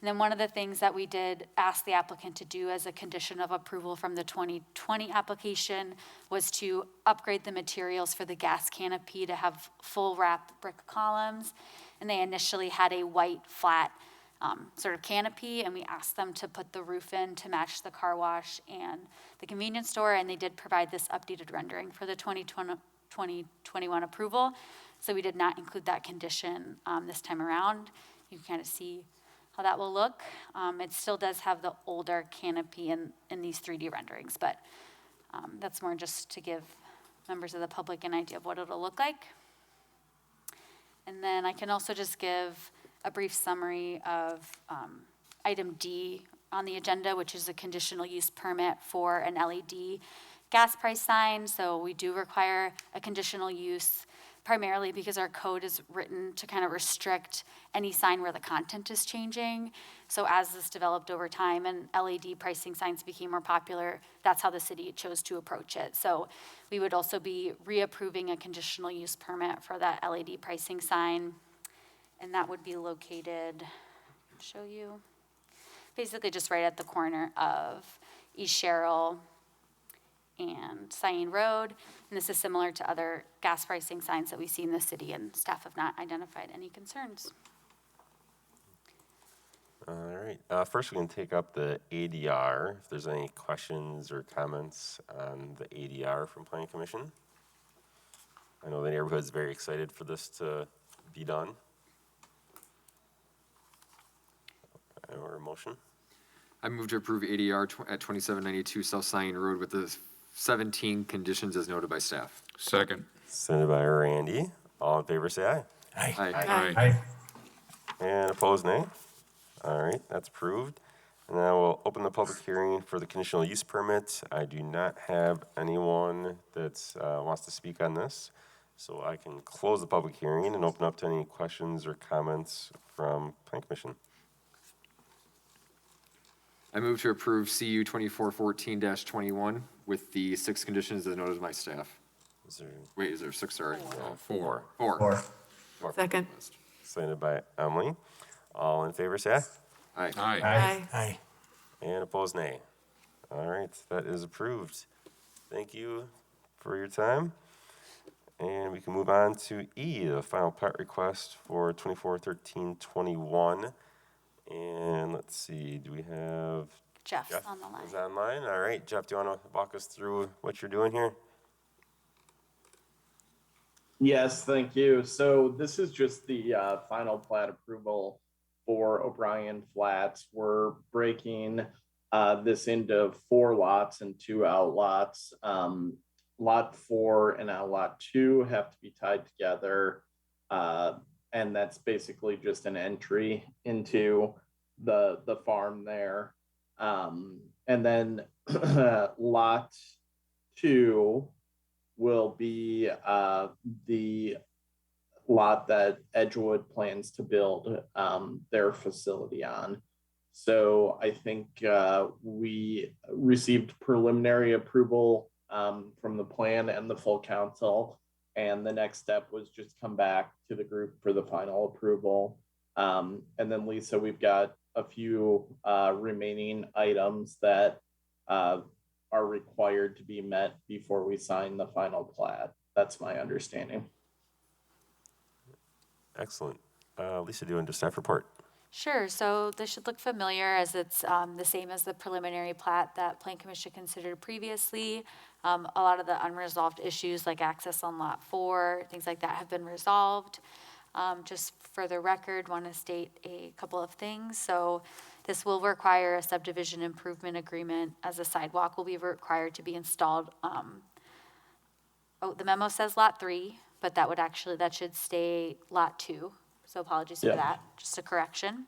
And then one of the things that we did ask the applicant to do as a condition of approval from the 2020 application was to upgrade the materials for the gas canopy to have full wrap brick columns. And they initially had a white flat sort of canopy, and we asked them to put the roof in to match the car wash and the convenience store, and they did provide this updated rendering for the 2021 approval. So we did not include that condition this time around. You can kind of see how that will look. It still does have the older canopy in these 3D renderings, but that's more just to give members of the public an idea of what it'll look like. And then I can also just give a brief summary of item D on the agenda, which is a conditional use permit for an LED gas price sign. So we do require a conditional use primarily because our code is written to kind of restrict any sign where the content is changing. So as this developed over time and LED pricing signs became more popular, that's how the city chose to approach it. So we would also be reapproving a conditional use permit for that LED pricing sign. And that would be located, I'll show you, basically just right at the corner of East Sherrill and Scion Road. And this is similar to other gas pricing signs that we see in the city, and staff have not identified any concerns. All right. First, we can take up the ADR. If there's any questions or comments on the ADR from Planning Commission. I know the neighborhood's very excited for this to be done. Or a motion? I move to approve ADR at 2792 South Scion Road with the 17 conditions as noted by staff. Second. Sent by Randy. All in favor, say aye. Aye. Aye. Aye. And opposed, nay. All right, that's approved. And now we'll open the public hearing for the conditional use permit. I do not have anyone that wants to speak on this, so I can close the public hearing and open up to any questions or comments from Planning Commission. I move to approve CU 2414-21 with the 6 conditions as noted by staff. Wait, is there 6 already? Four. Four. Second. Signed by Emily. All in favor, say aye. Aye. Aye. Aye. Aye. And opposed, nay. All right, that is approved. Thank you for your time. And we can move on to E, the final plat request for 241321. And let's see, do we have Jeff's Jeff on the line. is online? All right, Jeff, do you want to walk us through what you're doing here? Yes, thank you. So this is just the final plat approval for O'Brien Flats. We're breaking this into 4 lots and 2 outlots. Lot 4 and Lot 2 have to be tied together. And that's basically just an entry into the farm there. And then lot 2 will be the lot that Edgewood plans to build their facility on. So I think we received preliminary approval from the plan and the full council. And the next step was just come back to the group for the final approval. And then Lisa, we've got a few remaining items that are required to be met before we sign the final plat. That's my understanding. Excellent. Lisa, do you want to do staff report? Sure, so this should look familiar as it's the same as the preliminary plat that Plan Commission considered previously. A lot of the unresolved issues like access on lot 4, things like that have been resolved. Just for the record, want to state a couple of things. So this will require a subdivision improvement agreement as a sidewalk will be required to be installed. The memo says lot 3, but that should stay lot 2. So apologies for that, just a correction.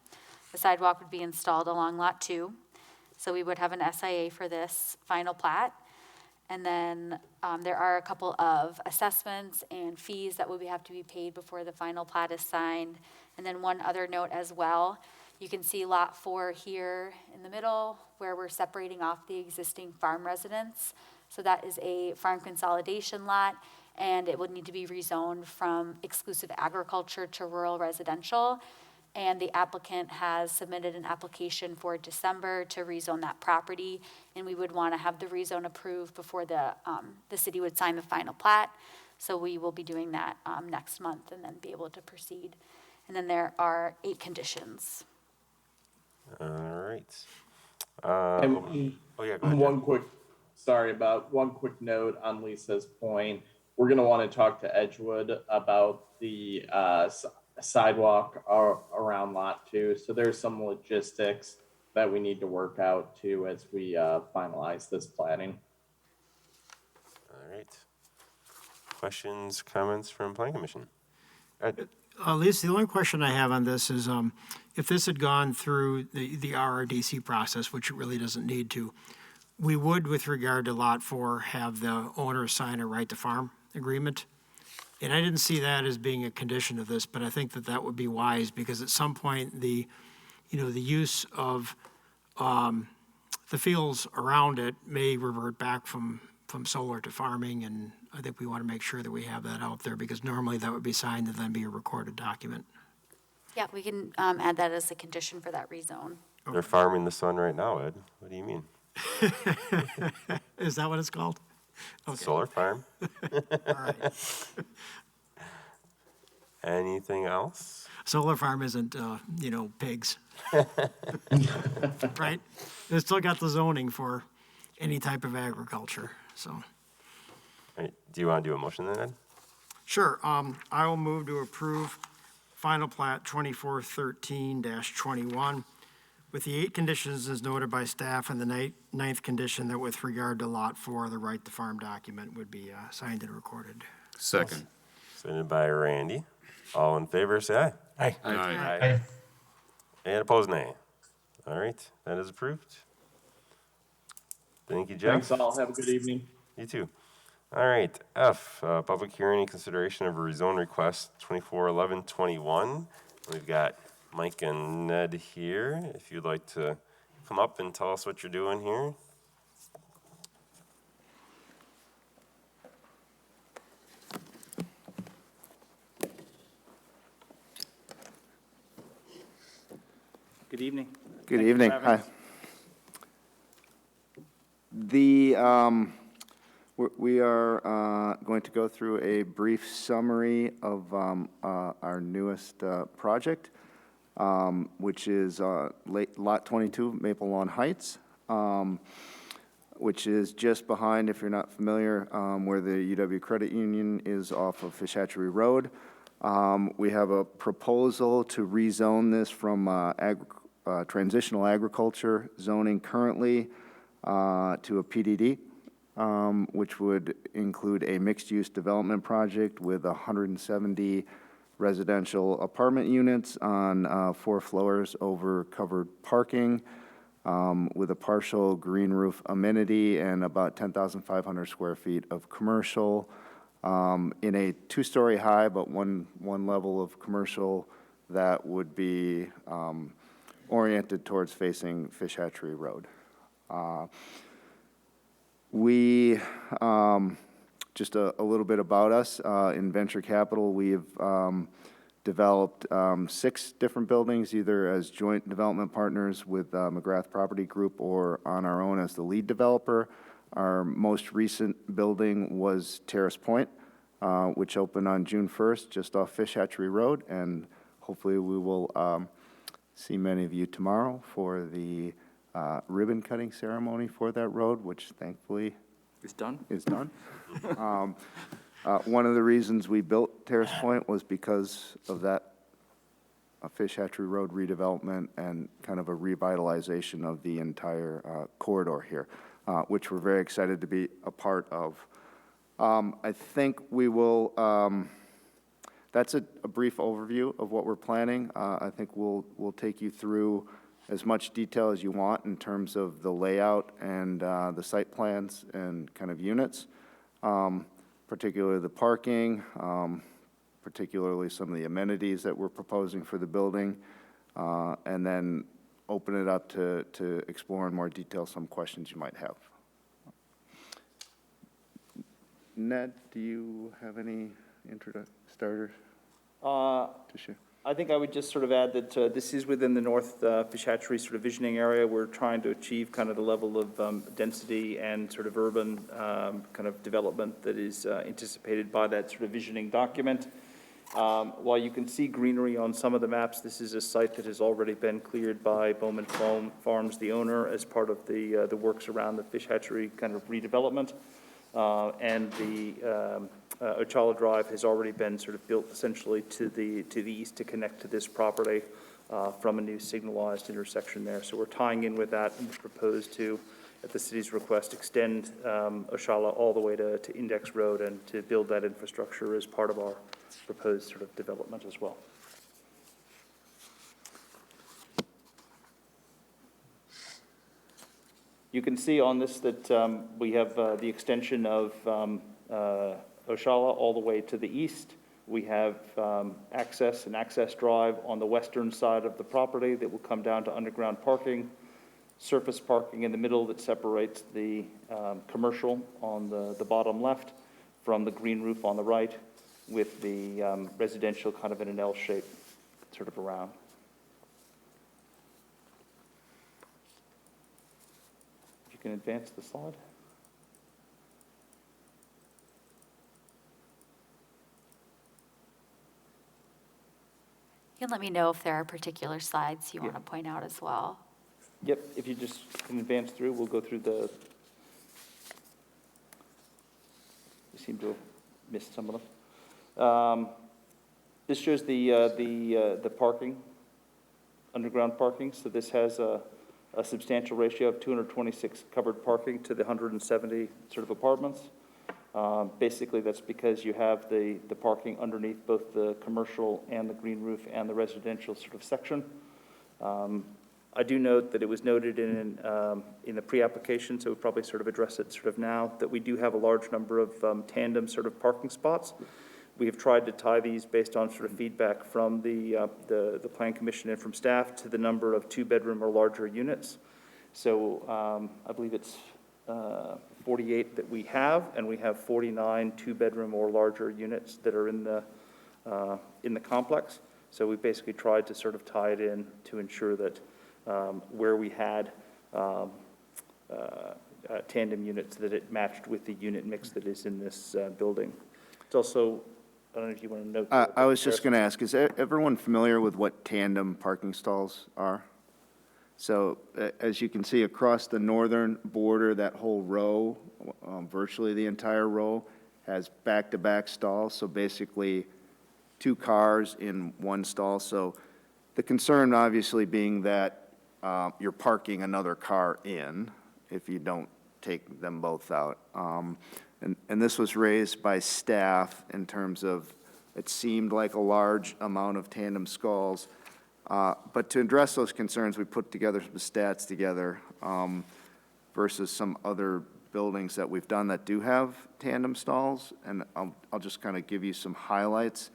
The sidewalk would be installed along lot 2. So we would have an SIA for this final plat. And then there are a couple of assessments and fees that would have to be paid before the final plat is signed. And then one other note as well, you can see lot 4 here in the middle where we're separating off the existing farm residence. So that is a farm consolidation lot, and it would need to be rezoned from exclusive agriculture to rural residential. And the applicant has submitted an application for December to rezone that property, and we would want to have the rezone approved before the city would sign the final plat. So we will be doing that next month and then be able to proceed. And then there are 8 conditions. All right. And go ahead. One quick note on Lisa's point. We're going to want to talk to Edgewood about the sidewalk around lot 2. So there's some logistics that we need to work out too as we finalize this planning. All right. Questions, comments from Planning Commission? Lisa, the only question I have on this is if this had gone through the RRDC process, which it really doesn't need to, we would, with regard to lot 4, have the owner sign a right to farm agreement. And I didn't see that as being a condition of this, but I think that would be wise because at some point the use of the fields around it may revert back from solar to farming, and I think we want to make sure that we have that out there because normally that would be signed and then be a recorded document. Yeah, we can add that as a condition for that rezone. They're farming the sun right now, Ed. What do you mean? Is that what it's called? Okay. Solar farm. All right. Anything else? Solar farm isn't, pigs. Right? It's still got the zoning for any type of agriculture, so. All right. Do you want to do a motion then, Ed? Sure. I will move to approve final plat 2413-21 with the 8 conditions as noted by staff and the 9th condition that with regard to lot 4, the right to farm document would be signed and recorded. Second. Seconded by Randy. All in favor, say aye. Aye. Aye. And opposed, nay. All right, that is approved. Thank you, Jeff. Thanks all. Have a good evening. You too. All right, F, public hearing and consideration of a rezone request 241121. We've got Mike and Ned here. If you'd like to come up and tell us what you're doing here. Good evening. Good evening. Hi. We are going to go through a brief summary of our newest project, which is Lot 22, Maple Lawn Heights, which is just behind, if you're not familiar, where the UW Credit Union is off of Hatchery Road. We have a proposal to rezone this from transitional agriculture zoning currently to a PDD, which would include a mixed-use development project with 170 residential apartment units on 4 floors over covered parking with a partial green roof amenity and about 10,500 square feet of commercial in a 2-story high, but one level of commercial that would be oriented towards facing Fish Hatchery Road. We, just a little bit about us, in venture capital, we've developed 6 different buildings, either as joint development partners with McGrath Property Group or on our own as the lead developer. Our most recent building was Terrace Point, which opened on June 1st, just off Fish Hatchery Road, and hopefully we will see many of you tomorrow for the ribbon cutting ceremony for that road, which thankfully It's done? is done. One of the reasons we built Terrace Point was because of that Fish Hatchery Road redevelopment and kind of a revitalization of the entire corridor here, which we're very excited to be a part of. I think we will, that's a brief overview of what we're planning. I think we'll take you through as much detail as you want in terms of the layout and the site plans and kind of units, particularly the parking, particularly some of the amenities that we're proposing for the building, and then open it up to explore in more detail some questions you might have. Ned, do you have any starters to share? I think I would just sort of add that this is within the North Fish Hatchery sort of visioning area. We're trying to achieve kind of the level of density and sort of urban kind of development that is anticipated by that sort of visioning document. While you can see greenery on some of the maps, this is a site that has already been cleared by Bowman Farms, the owner, as part of the works around the Fish Hatchery kind of redevelopment. And the Ochala Drive has already been sort of built essentially to the east to connect to this property from a new signalized intersection there. So we're tying in with that, and we propose to, at the city's request, extend Ochala all the way to Index Road and to build that infrastructure as part of our proposed sort of development as well. You can see on this that we have the extension of Ochala all the way to the east. We have access drive on the western side of the property that will come down to underground parking, surface parking in the middle that separates the commercial on the bottom left from the green roof on the right, with the residential kind of in an L shape sort of around. If you can advance the slide. You can let me know if there are particular slides you want to point out as well. Yep, if you just can advance through, we'll go through the, we seem to have missed some of them. This shows the parking, underground parking. So this has a substantial ratio of 226 covered parking to the 170 sort of apartments. Basically, that's because you have the parking underneath both the commercial and the green roof and the residential sort of section. I do note that it was noted in the pre-application, so we'll probably sort of address it sort of now, that we do have a large number of tandem sort of parking spots. We have tried to tie these based on sort of feedback from the Plan Commission and from staff to the number of 2-bedroom or larger units. So I believe it's 48 that we have, and we have 49 2-bedroom or larger units that are in the complex. So we basically tried to sort of tie it in to ensure that where we had tandem units, that it matched with the unit mix that is in this building. It's also, I don't know if you want to note. I was just going to ask, is everyone familiar with what tandem parking stalls are? So as you can see across the northern border, that whole row, virtually the entire row, has back-to-back stalls. So basically 2 cars in one stall. So the concern obviously being that you're parking another car in if you don't take them both out. And this was raised by staff in terms of It seemed like a large amount of tandem stalls. But to address those concerns, we put together some stats together versus some other buildings that we've done that do have tandem stalls, and I'll just kind of give you some highlights.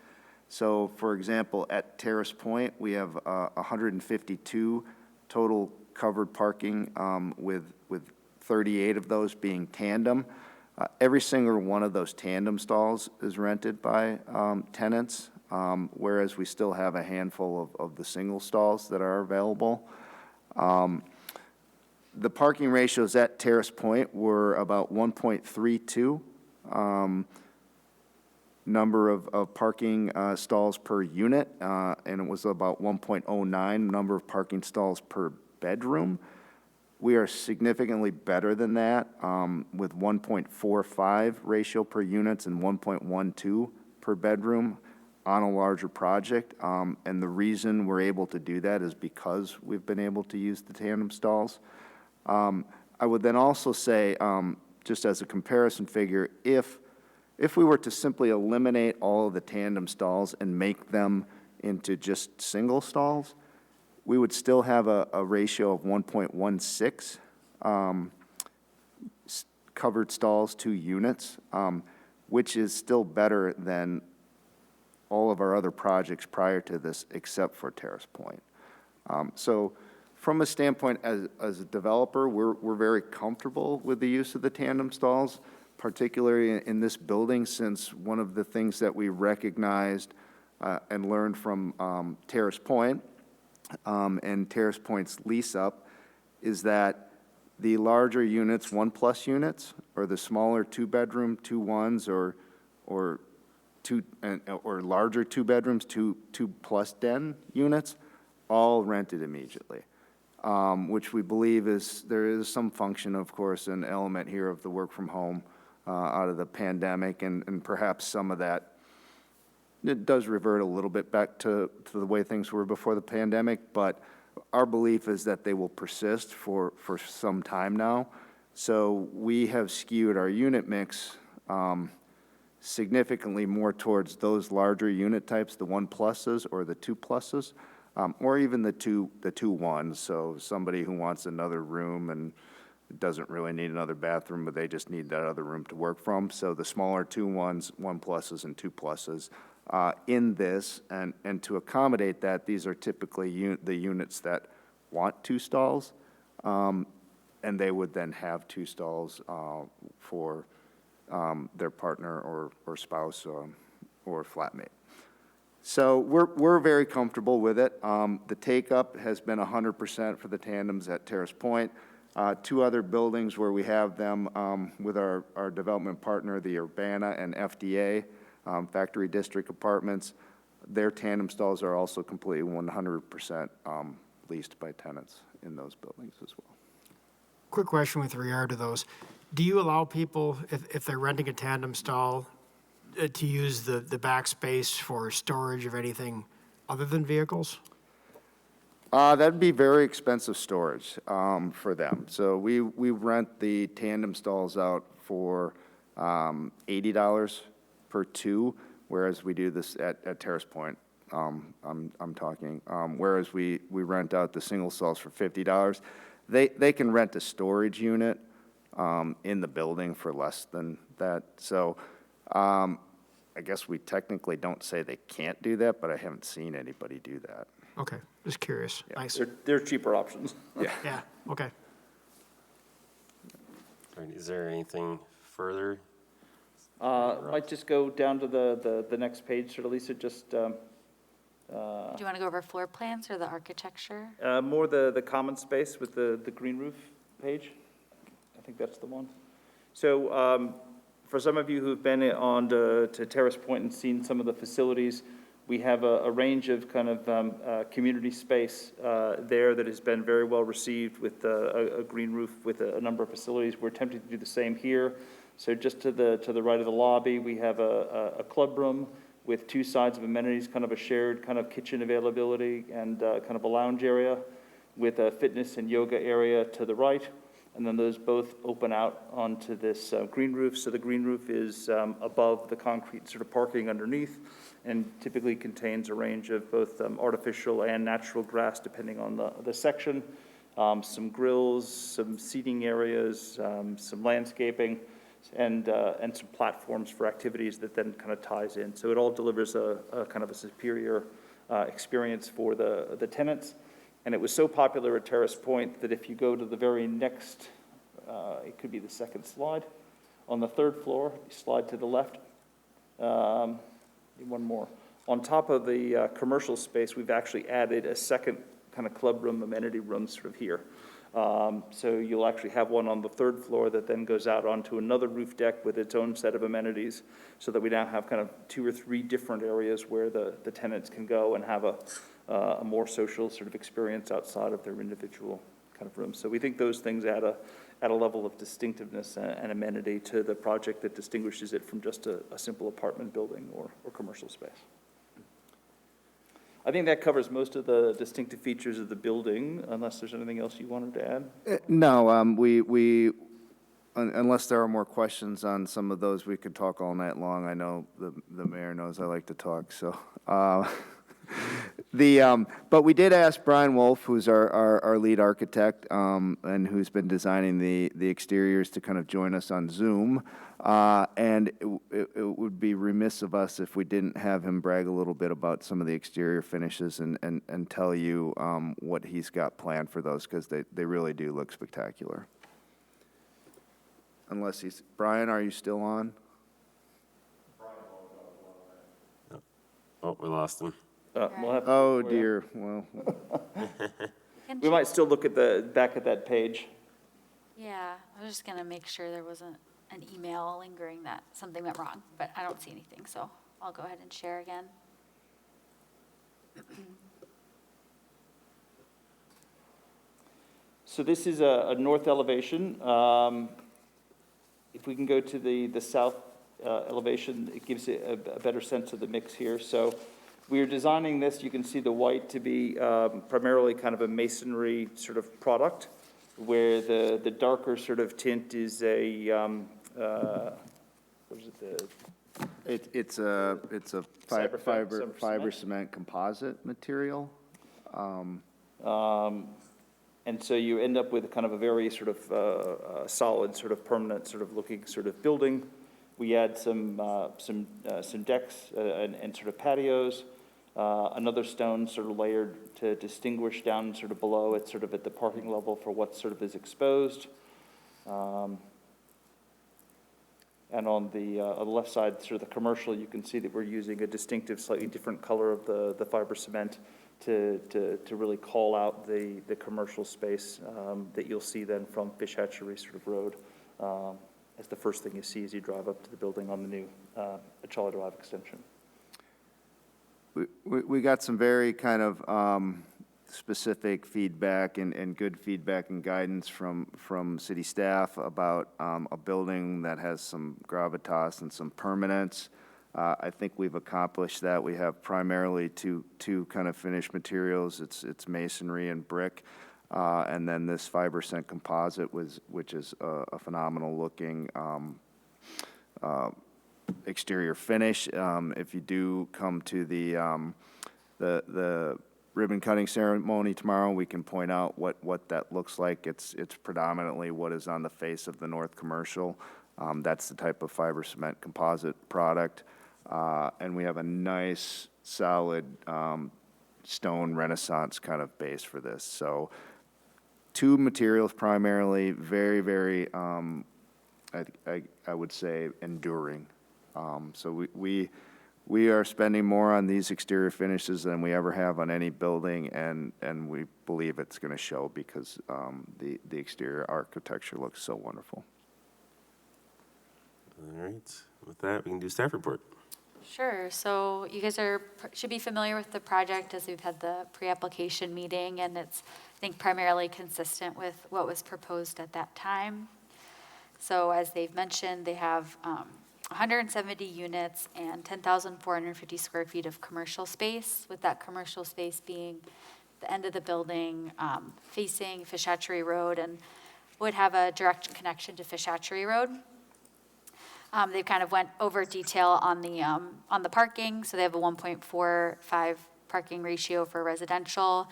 So, for example, at Terrace Point, we have 152 total covered parking with 38 of those being tandem. Every single one of those tandem stalls is rented by tenants, whereas we still have a handful of the single stalls that are available. The parking ratios at Terrace Point were about 1.32 number of parking stalls per unit, and it was about 1.09 number of parking stalls per bedroom. We are significantly better than that with 1.45 ratio per units and 1.12 per bedroom on a larger project. And the reason we're able to do that is because we've been able to use the tandem stalls. I would then also say, just as a comparison figure, if we were to simply eliminate all of the tandem stalls and make them into just single stalls, we would still have a ratio of 1.16 covered stalls to units, which is still better than all of our other projects prior to this, except for Terrace Point. So from a standpoint as a developer, we're very comfortable with the use of the tandem stalls, particularly in this building, since one of the things that we recognized and learned from Terrace Point and Terrace Point's lease up is that the larger units, 1+ units, or the smaller 2-bedroom, 2-1s, or larger 2 bedrooms, 2+ den units, all rented immediately, which we believe there is some function, of course, an element here of the work from home out of the pandemic, and perhaps some of that, it does revert a little bit back to the way things were before the pandemic, but our belief is that they will persist for some time now. So we have skewed our unit mix significantly more towards those larger unit types, the 1+s or the 2+s, or even the 2-1s. So somebody who wants another room and doesn't really need another bathroom, but they just need that other room to work from. So the smaller 2-1s, 1+s, and 2+s in this, and to accommodate that, these are typically the units that want 2 stalls, and they would then have 2 stalls for their partner or spouse or flatmate. So we're very comfortable with it. The take-up has been 100% for the tandems at Terrace Point. 2 other buildings where we have them with our development partner, the Urbana and FDA, Factory District Apartments, their tandem stalls are also completely 100% leased by tenants in those buildings as well. Quick question with regard to those. Do you allow people, if they're renting a tandem stall, to use the back space for storage of anything other than vehicles? That'd be very expensive storage for them. So we rent the tandem stalls out for $80 per 2, whereas we do this at Terrace Point. I'm talking. Whereas we rent out the single stalls for $50. They can rent a storage unit in the building for less than that. So I guess we technically don't say they can't do that, but I haven't seen anybody do that. Okay, just curious. Yeah. Nice. They're cheaper options. Yeah. Yeah, okay. All right, is there anything further? Might just go down to the next page, sort of, Lisa, just. Do you want to go over floor plans or the architecture? More the common space with the green roof page. I think that's the one. So for some of you who've been on to Terrace Point and seen some of the facilities, we have a range of kind of community space there that has been very well received with a green roof with a number of facilities. We're attempting to do the same here. So just to the right of the lobby, we have a club room with 2 sides of amenities, kind of a shared kind of kitchen availability and kind of a lounge area with a fitness and yoga area to the right. And then those both open out onto this green roof. So the green roof is above the concrete sort of parking underneath, and typically contains a range of both artificial and natural grass, depending on the section. Some grills, some seating areas, some landscaping, and some platforms for activities that then kind of ties in. So it all delivers a kind of a superior experience for the tenants. And it was so popular at Terrace Point that if you go to the very next, it could be the second slide, on the third floor, you slide to the left. One more. On top of the commercial space, we've actually added a second kind of club room, amenity room sort of here. So you'll actually have one on the third floor that then goes out onto another roof deck with its own set of amenities, so that we now have kind of 2 or 3 different areas where the tenants can go and have a more social sort of experience outside of their individual kind of rooms. So we think those things add a level of distinctiveness and amenity to the project that distinguishes it from just a simple apartment building or commercial space. I think that covers most of the distinctive features of the building, unless there's anything else you wanted to add? No, unless there are more questions on some of those, we could talk all night long. I know the mayor knows I like to talk, so. But we did ask Brian Wolf, who's our lead architect, and who's been designing the exteriors, to kind of join us on Zoom. And it would be remiss of us if we didn't have him brag a little bit about some of the exterior finishes and tell you what he's got planned for those, because they really do look spectacular. Unless Brian, are you still on? Oh, we lost him. We'll have to Oh, dear, well. We might still look at back at that page. Yeah, I was just gonna make sure there wasn't an email lingering that something went wrong, but I don't see anything, so I'll go ahead and share again. So this is a north elevation. If we can go to the south elevation, it gives it a better sense of the mix here. So we are designing this, you can see the white to be primarily kind of a masonry sort of product, where the darker sort of tint is a, what is it, It's a fiber cement composite material. And so you end up with kind of a very sort of solid, sort of permanent, sort of looking sort of building. We add some decks and sort of patios. Another stone sort of layered to distinguish down sort of below. It's sort of at the parking level for what sort of is exposed. And on the left side, sort of the commercial, you can see that we're using a distinctive, slightly different color of the fiber cement to really call out the commercial space that you'll see then from Fish Hatchery sort of road as the first thing you see as you drive up to the building on the new Achalla Drive extension. We got some very kind of specific feedback and good feedback and guidance from city staff about a building that has some gravitas and some permanence. I think we've accomplished that. We have primarily two kind of finished materials. It's masonry and brick, and then this fiber cement composite, which is a phenomenal looking exterior finish. If you do come to the ribbon cutting ceremony tomorrow, we can point out what that looks like. It's predominantly what is on the face of the north commercial. That's the type of fiber cement composite product. And we have a nice, solid stone Renaissance kind of base for this. So 2 materials primarily, very, very, I would say, enduring. So we are spending more on these exterior finishes than we ever have on any building, and we believe it's going to show because the exterior architecture looks so wonderful. All right, with that, we can do staff report. Sure. So you guys should be familiar with the project as we've had the pre-application meeting, and it's, I think, primarily consistent with what was proposed at that time. So as they've mentioned, they have 170 units and 10,450 square feet of commercial space, with that commercial space being the end of the building facing Fish Hatchery Road. And would have a direct connection to Fish Hatchery Road. They kind of went over detail on the parking, so they have a 1.45 parking ratio for residential,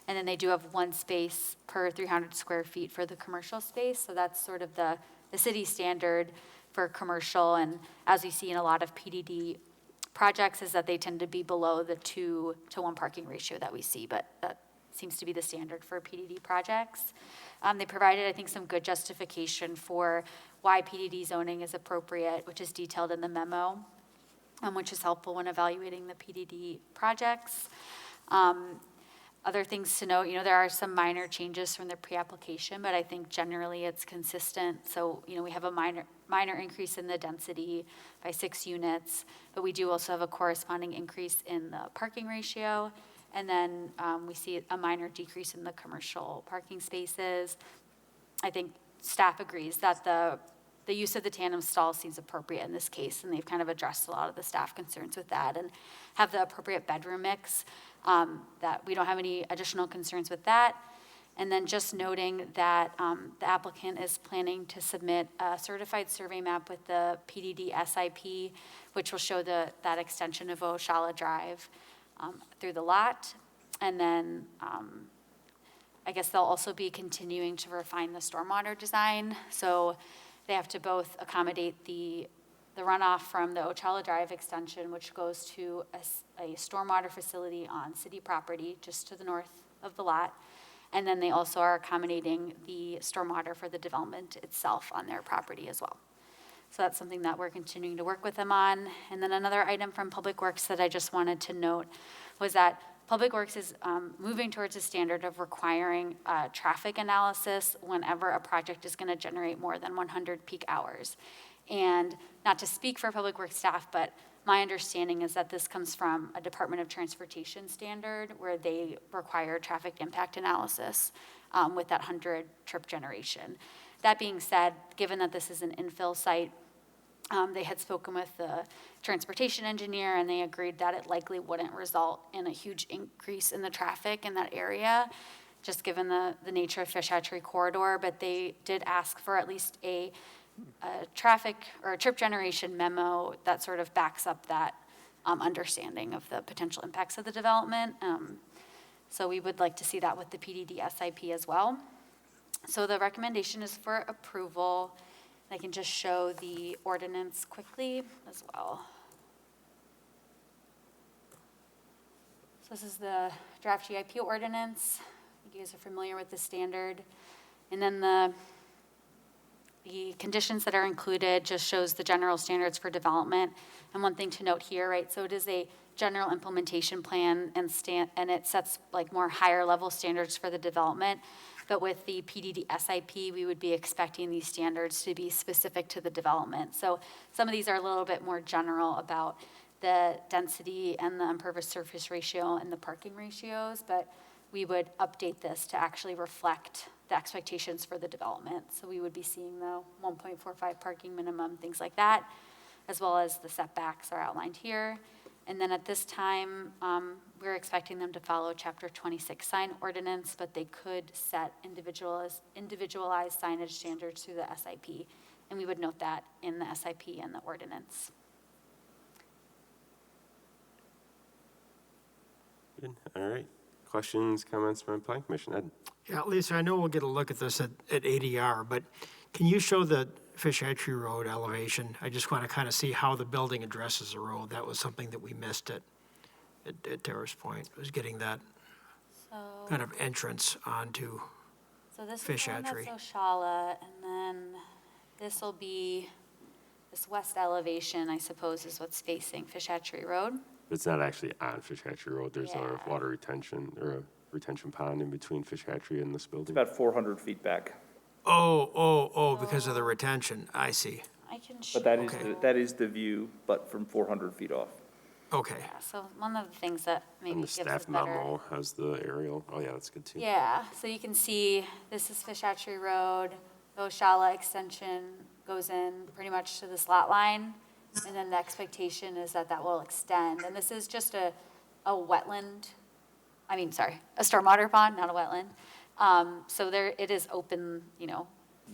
and then they do have one space per 300 square feet for the commercial space, so that's sort of the city standard for commercial, and as we see in a lot of PDD projects is that they tend to be below the 2-to-1 parking ratio that we see, but that seems to be the standard for PDD projects. They provided, I think, some good justification for why PDD zoning is appropriate, which is detailed in the memo, which is helpful when evaluating the PDD projects. Other things to note, there are some minor changes from the pre-application, but I think generally it's consistent. So, we have a minor increase in the density by 6 units, but we do also have a corresponding increase in the parking ratio. And then we see a minor decrease in the commercial parking spaces. I think staff agrees that the use of the tandem stall seems appropriate in this case, and they've kind of addressed a lot of the staff concerns with that and have the appropriate bedroom mix, that we don't have any additional concerns with that. And then just noting that the applicant is planning to submit a certified survey map with the PDD SIP, which will show that extension of Oshala Drive through the lot. And then I guess they'll also be continuing to refine the stormwater design. So they have to both accommodate the runoff from the Ochala Drive extension, which goes to a stormwater facility on city property just to the north of the lot. And then they also are accommodating the stormwater for the development itself on their property as well. So that's something that we're continuing to work with them on. And then another item from Public Works that I just wanted to note was that Public Works is moving towards a standard of requiring traffic analysis whenever a project is going to generate more than 100 peak hours. And not to speak for Public Works staff, but my understanding is that this comes from a Department of Transportation standard where they require traffic impact analysis with that 100 trip generation. That being said, given that this is an infill site, they had spoken with the transportation engineer and they agreed that it likely wouldn't result in a huge increase in the traffic in that area, just given the nature of Fish Hatchery corridor, but they did ask for at least a traffic or a trip generation memo that sort of backs up that understanding of the potential impacts of the development. So we would like to see that with the PDD SIP as well. So the recommendation is for approval. I can just show the ordinance quickly as well. So this is the draft GIP ordinance. You guys are familiar with the standard. And then the conditions that are included just shows the general standards for development. And one thing to note here, right, so it is a general implementation plan and it sets like more higher level standards for the development. But with the PDD SIP, we would be expecting these standards to be specific to the development. So some of these are a little bit more general about the density and the impervious surface ratio and the parking ratios, but we would update this to actually reflect the expectations for the development. So we would be seeing the 1.45 parking minimum, things like that, as well as the setbacks are outlined here. And then at this time, we're expecting them to follow Chapter 26 sign ordinance, but they could set individualized signage standards through the SIP. And we would note that in the SIP and the ordinance. Good. All right. Questions, comments from the Planning Commission? Ed? Yeah, Lisa, I know we'll get a look at this at ADR, but can you show the Fish Hatchery Road elevation? I just want to kind of see how the building addresses the road. That was something that we missed at Terrace Point, was getting that kind of entrance onto Fish Hatchery. So this is Oshala, and then this will be, this west elevation, I suppose, is what's facing Fish Hatchery Road. It's not actually on Fish Hatchery Road. There's a water retention or a retention pond in between Fish Hatchery and this building. It's about 400 feet back. Oh, because of the retention. I see. I can show. But that is the view, but from 400 feet off. Okay. Yeah, so one of the things that maybe And the gives us staff better. memo has the aerial. Oh, yeah, that's good too. Yeah, so you can see this is Fish Hatchery Road. The Oshala extension goes in pretty much to this lot line. And then the expectation is that that will extend. And this is just a wetland, a stormwater pond, not a wetland. So there, it is open,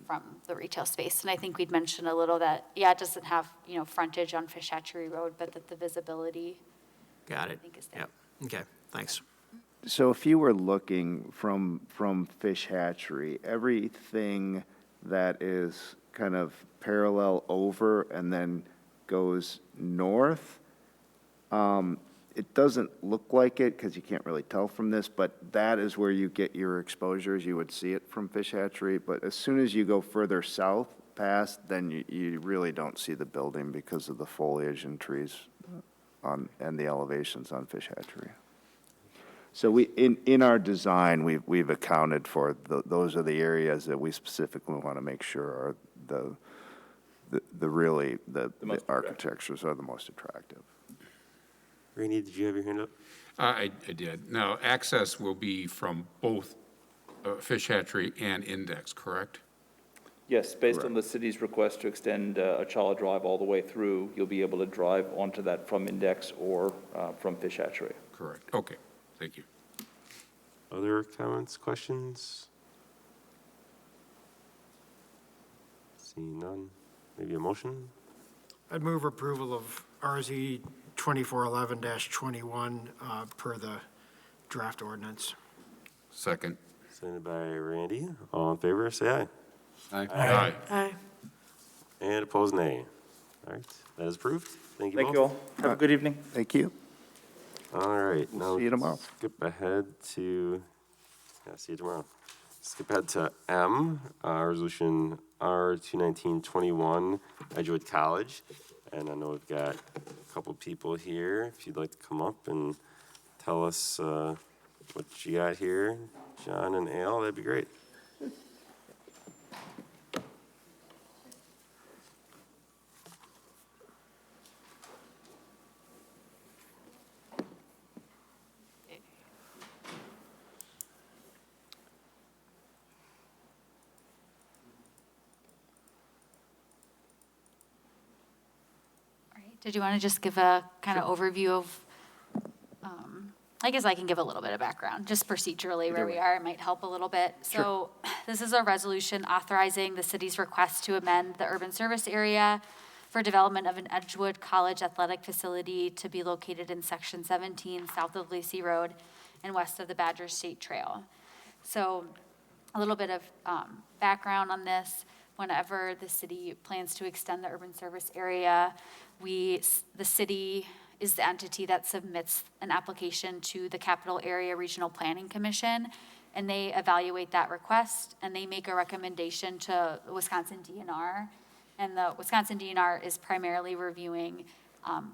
from the retail space. And I think we'd mentioned a little that, yeah, it doesn't have, frontage on Fish Hatchery Road, but that the visibility, Got I it. think, is there. Yep. Okay, thanks. So if you were looking from Fish Hatchery, everything that is kind of parallel over and then goes north, it doesn't look like it because you can't really tell from this, but that is where you get your exposures. You would see it from Fish Hatchery, but as soon as you go further south past, then you really don't see the building because of the foliage and trees and the elevations on Fish Hatchery. So in our design, we've accounted for those are the areas that we specifically want to make sure are the architectures are the most attractive. Rainey, did you have your hand up? I did. Now, access will be from both Fish Hatchery and Index, correct? Yes, based on the city's request to extend Achala Drive all the way through, you'll be able to drive onto that from Index or from Fish Hatchery. Correct. Okay, thank you. Other comments, questions? Seeing none. Maybe a motion? I'd move approval of RZ 2411-21 per the draft ordinance. Second. Seconded by Randy. All in favor, say aye. Aye. Aye. Aye. And opposed, nay. All right, that is approved. Thank you both. Thank you all. Have a good evening. Thank you. All right. We'll see you tomorrow. Skip ahead to, see you tomorrow. Skip ahead to M, resolution R21921, Edgewood College. And I know we've got a couple people here. If you'd like to come up and tell us what you got here, John and Al, that'd be great. Did you want to just give a kind of overview of, I guess I can give a little bit of background, just procedurally where we are, it might help a little bit. So this is a resolution authorizing the city's request to amend the urban service area for development of an Edgewood College athletic facility to be located in section 17, south of Lacey Road and west of the Badger State Trail. So a little bit of background on this. Whenever the city plans to extend the urban service area, the city is the entity that submits an application to the Capital Area Regional Planning Commission, and they evaluate that request, and they make a recommendation to the Wisconsin DNR. And the Wisconsin DNR is primarily reviewing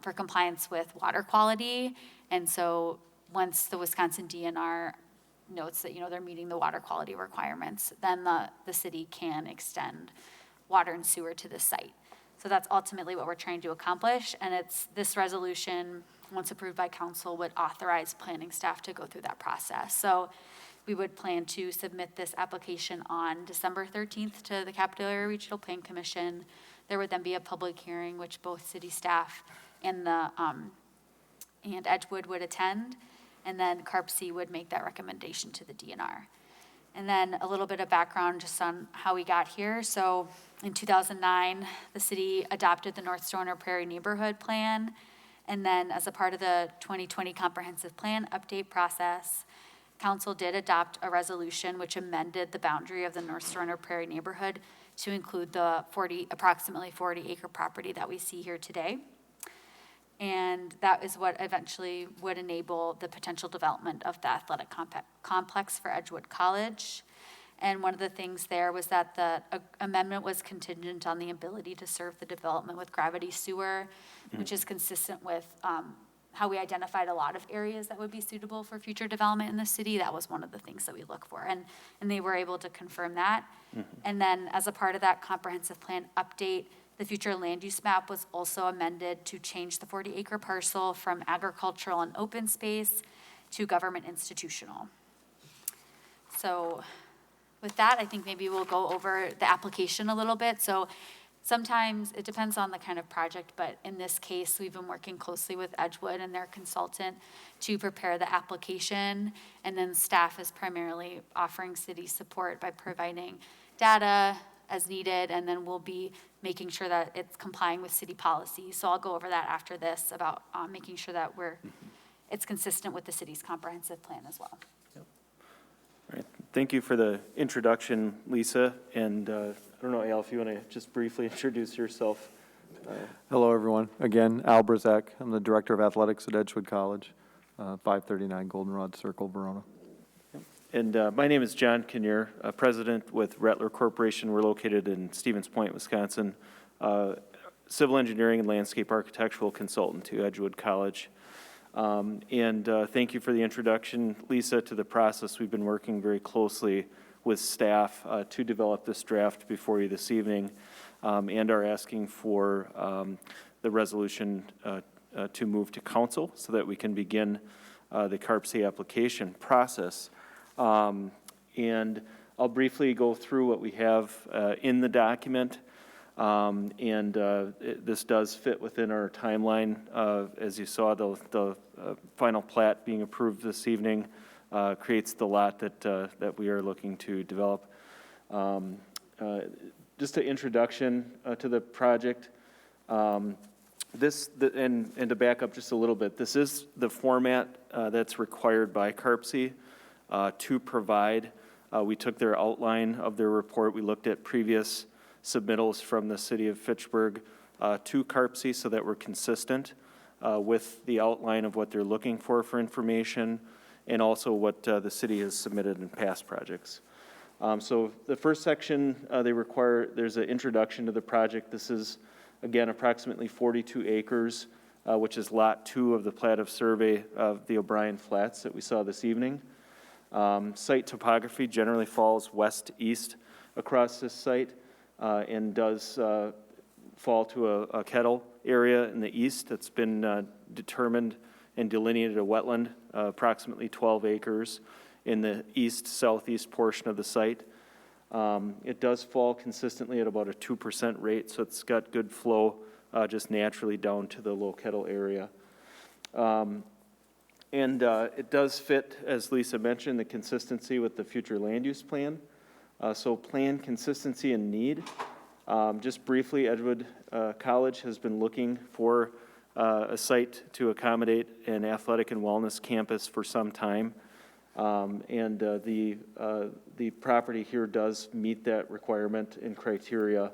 for compliance with water quality. And so once the Wisconsin DNR notes that, they're meeting the water quality requirements, then the city can extend water and sewer to the site. So that's ultimately what we're trying to accomplish, and it's this resolution, once approved by council, would authorize planning staff to go through that process. So we would plan to submit this application on December 13th to the Capital Area Regional Plan Commission. There would then be a public hearing, which both city staff and and Edgewood would attend, and then CARPC would make that recommendation to the DNR. And then a little bit of background just on how we got here. So in 2009, the city adopted the North Stoner Prairie Neighborhood Plan. And then as a part of the 2020 Comprehensive Plan update process, council did adopt a resolution which amended the boundary of the North Stoner Prairie Neighborhood to include the approximately 40 acre property that we see here today. And that is what eventually would enable the potential development of the athletic complex for Edgewood College. And one of the things there was that the amendment was contingent on the ability to serve the development with gravity sewer, which is consistent with how we identified a lot of areas that would be suitable for future development in the city. That was one of the things that we look for, and they were able to confirm that. And then as a part of that comprehensive plan update, the future land use map was also amended to change the 40 acre parcel from agricultural and open space to government institutional. So with that, I think maybe we'll go over the application a little bit. So sometimes it depends on the kind of project, but in this case, we've been working closely with Edgewood and their consultant to prepare the application. And then staff is primarily offering city support by providing data, as needed, and then we'll be making sure that it's complying with city policy. So I'll go over that after this about making sure that it's consistent with the city's comprehensive plan as well. All right. Thank you for the introduction, Lisa. And I don't know, Al, if you want to just briefly introduce yourself. Hello, everyone. Again, Al Brzak. I'm the Director of Athletics at Edgewood College, 539 Goldenrod Circle, Verona. And my name is John Kinnear, President with Rattler Corporation. We're located in Stevens Point, Wisconsin. Civil engineering and landscape architectural consultant to Edgewood College. Thank you for the introduction, Lisa, to the process. We've been working very closely with staff to develop this draft before you this evening, and are asking for the resolution to move to council so that we can begin the CARPC application process. And I'll briefly go through what we have in the document. This does fit within our timeline. As you saw, the final plat being approved this evening creates the lot that we are looking to develop. Just an introduction to the project. And to back up just a little bit, this is the format that's required by CARPC to provide. We took their outline of their report. We looked at previous submittals from the city of Fitchburg to CARPC so that we're consistent with the outline of what they're looking for information, and also what the city has submitted in past projects. So the first section, there's an introduction to the project. This is, again, approximately 42 acres, which is lot 2 of the plat of survey of the O'Brien Flats that we saw this evening. Site topography generally falls west-east across this site, and does fall to a kettle area in the east that's been determined and delineated a wetland, approximately 12 acres in the east-southeast portion of the site. It does fall consistently at about a 2% rate, so it's got good flow just naturally down to the low kettle area. It does fit, as Lisa mentioned, the consistency with the future land use plan. So plan consistency and need. Just briefly, Edgewood College has been looking for a site to accommodate an athletic and wellness campus for some time. The property here does meet that requirement and criteria.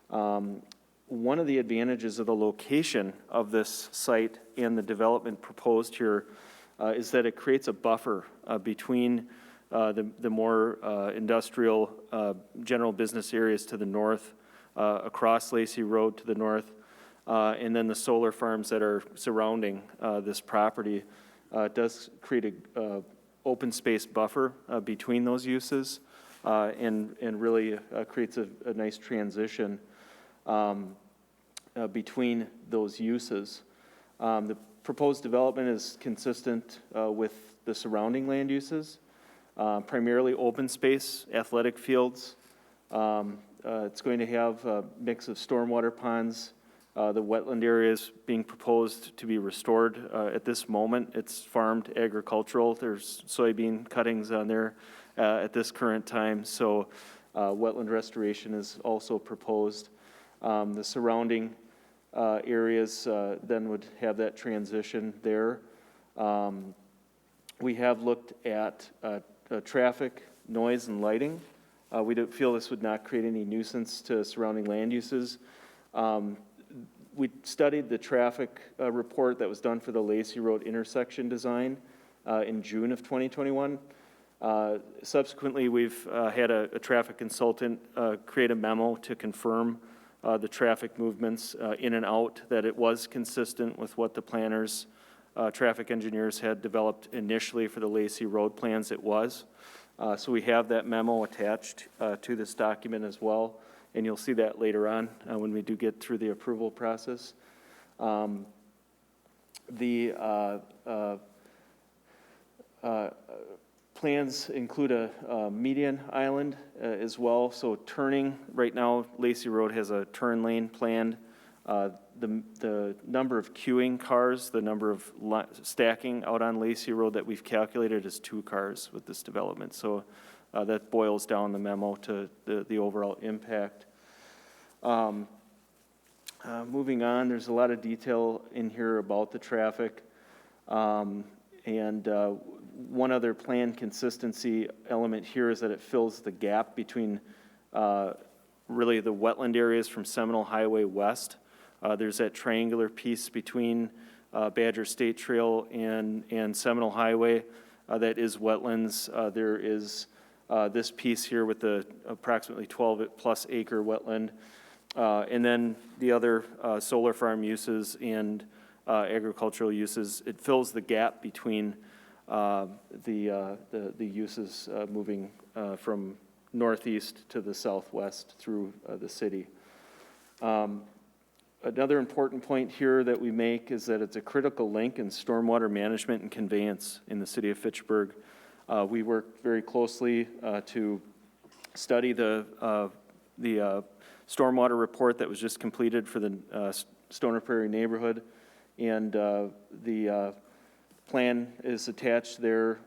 One of the advantages of the location of this site and the development proposed here is that it creates a buffer between the more industrial general business areas to the north, across Lacey Road to the north, and then the solar farms that are surrounding this property. It does create a open space buffer between those uses, and really creates a nice transition between those uses. The proposed development is consistent with the surrounding land uses, primarily open space, athletic fields. It's going to have a mix of stormwater ponds. The wetland areas being proposed to be restored. At this moment, it's farmed agricultural. There's soybean cuttings on there at this current time, so wetland restoration is also proposed. The surrounding areas then would have that transition there. We have looked at traffic, noise, and lighting. We don't feel this would not create any nuisance to surrounding land uses. We studied the traffic report that was done for the Lacey Road intersection design in June of 2021. Subsequently, we've had a traffic consultant create a memo to confirm the traffic movements in and out, that it was consistent with what the planners, traffic engineers had developed initially for the Lacey Road plans. It was. So we have that memo attached to this document as well, and you'll see that later on when we do get through the approval process. Plans include a median island as well. So turning, right now Lacey Road has a turn lane planned. The number of queuing cars, the number of stacking out on Lacey Road that we've calculated is 2 cars with this development. So that boils down the memo to the overall impact. Moving on, there's a lot of detail in here about the traffic. One other plan consistency element here is that it fills the gap between really the wetland areas from Seminole Highway west. There's that triangular piece between Badger State Trail and Seminole Highway that is wetlands. There is this piece here with the approximately 12-plus acre wetland. And then the other solar farm uses and agricultural uses. It fills the gap between the uses moving from northeast to the southwest through the city. Another important point here that we make is that it's a critical link in stormwater management and conveyance in the city of Fitchburg. We work very closely to study the stormwater report that was just completed for the Stoner Prairie neighborhood, and the plan is attached there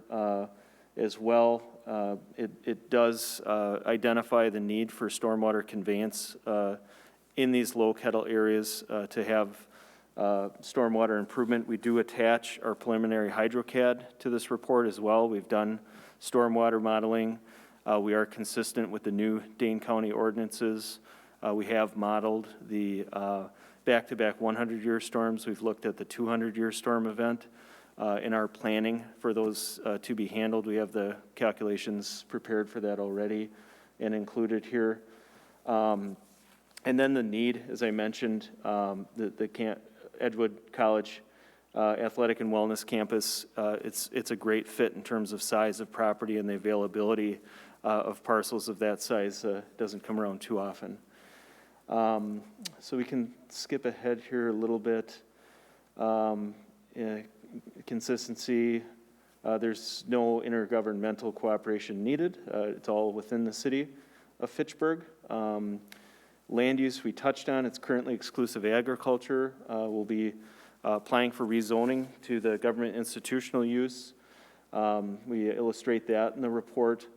as well. It does identify the need for stormwater conveyance in these low kettle areas to have stormwater improvement. We do attach our preliminary HydroCAD to this report as well. We've done stormwater modeling. We are consistent with the new Dane County ordinances. We have modeled the back-to-back 100-year storms. We've looked at the 200-year storm event in our planning for those to be handled. We have the calculations prepared for that already and included here. And then the need, as I mentioned, the Edgewood College Athletic and Wellness Campus, it's a great fit in terms of size of property, and the availability of parcels of that size doesn't come around too often. So we can skip ahead here a little bit. Consistency, there's no intergovernmental cooperation needed. It's all within the city of Fitchburg. Land use we touched on, it's currently exclusive agriculture. We'll be applying for rezoning to the government institutional use. We illustrate that in the report.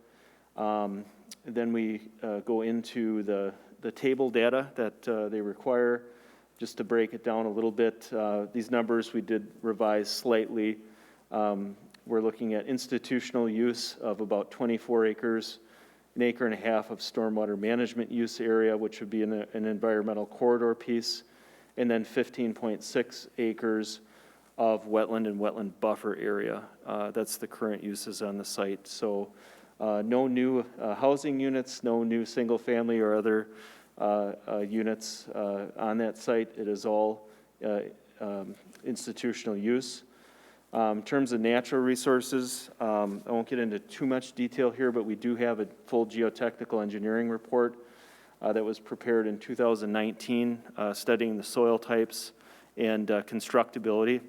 Then we go into the table data that they require. Just to break it down a little bit, these numbers we did revise slightly. We're looking at institutional use of about 24 acres, an acre and a half of stormwater management use area, which would be an environmental corridor piece, and then 15.6 acres of wetland and wetland buffer area. That's the current uses on the site. So no new housing units, no new single family or other units on that site. It is all institutional use. In terms of natural resources, I won't get into too much detail here, but we do have a full geotechnical engineering report that was prepared in 2019, studying the soil types and constructability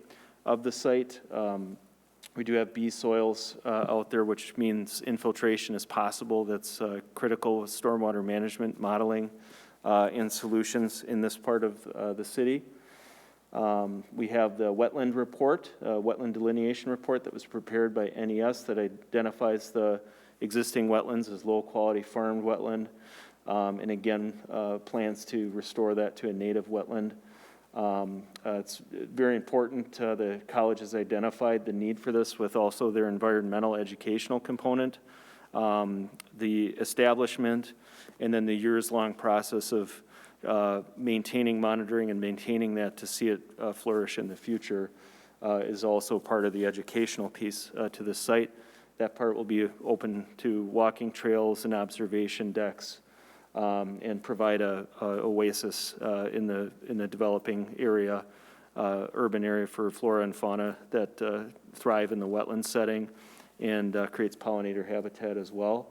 of the site. We do have B soils out there, which means infiltration is possible. That's critical with stormwater management modeling and solutions in this part of the city. We have the wetland report, wetland delineation report that was prepared by NES that identifies the existing wetlands as low-quality farmed wetland, and again, plans to restore that to a native wetland. It's very important. The college has identified the need for this with also their environmental educational component, the establishment, and then the years-long process of maintaining, monitoring, and maintaining that to see it flourish in the future is also part of the educational piece to the site. That part will be open to walking trails and observation decks, and provide a oasis in the developing area, urban area for flora and fauna that thrive in the wetland setting, and creates pollinator habitat as well,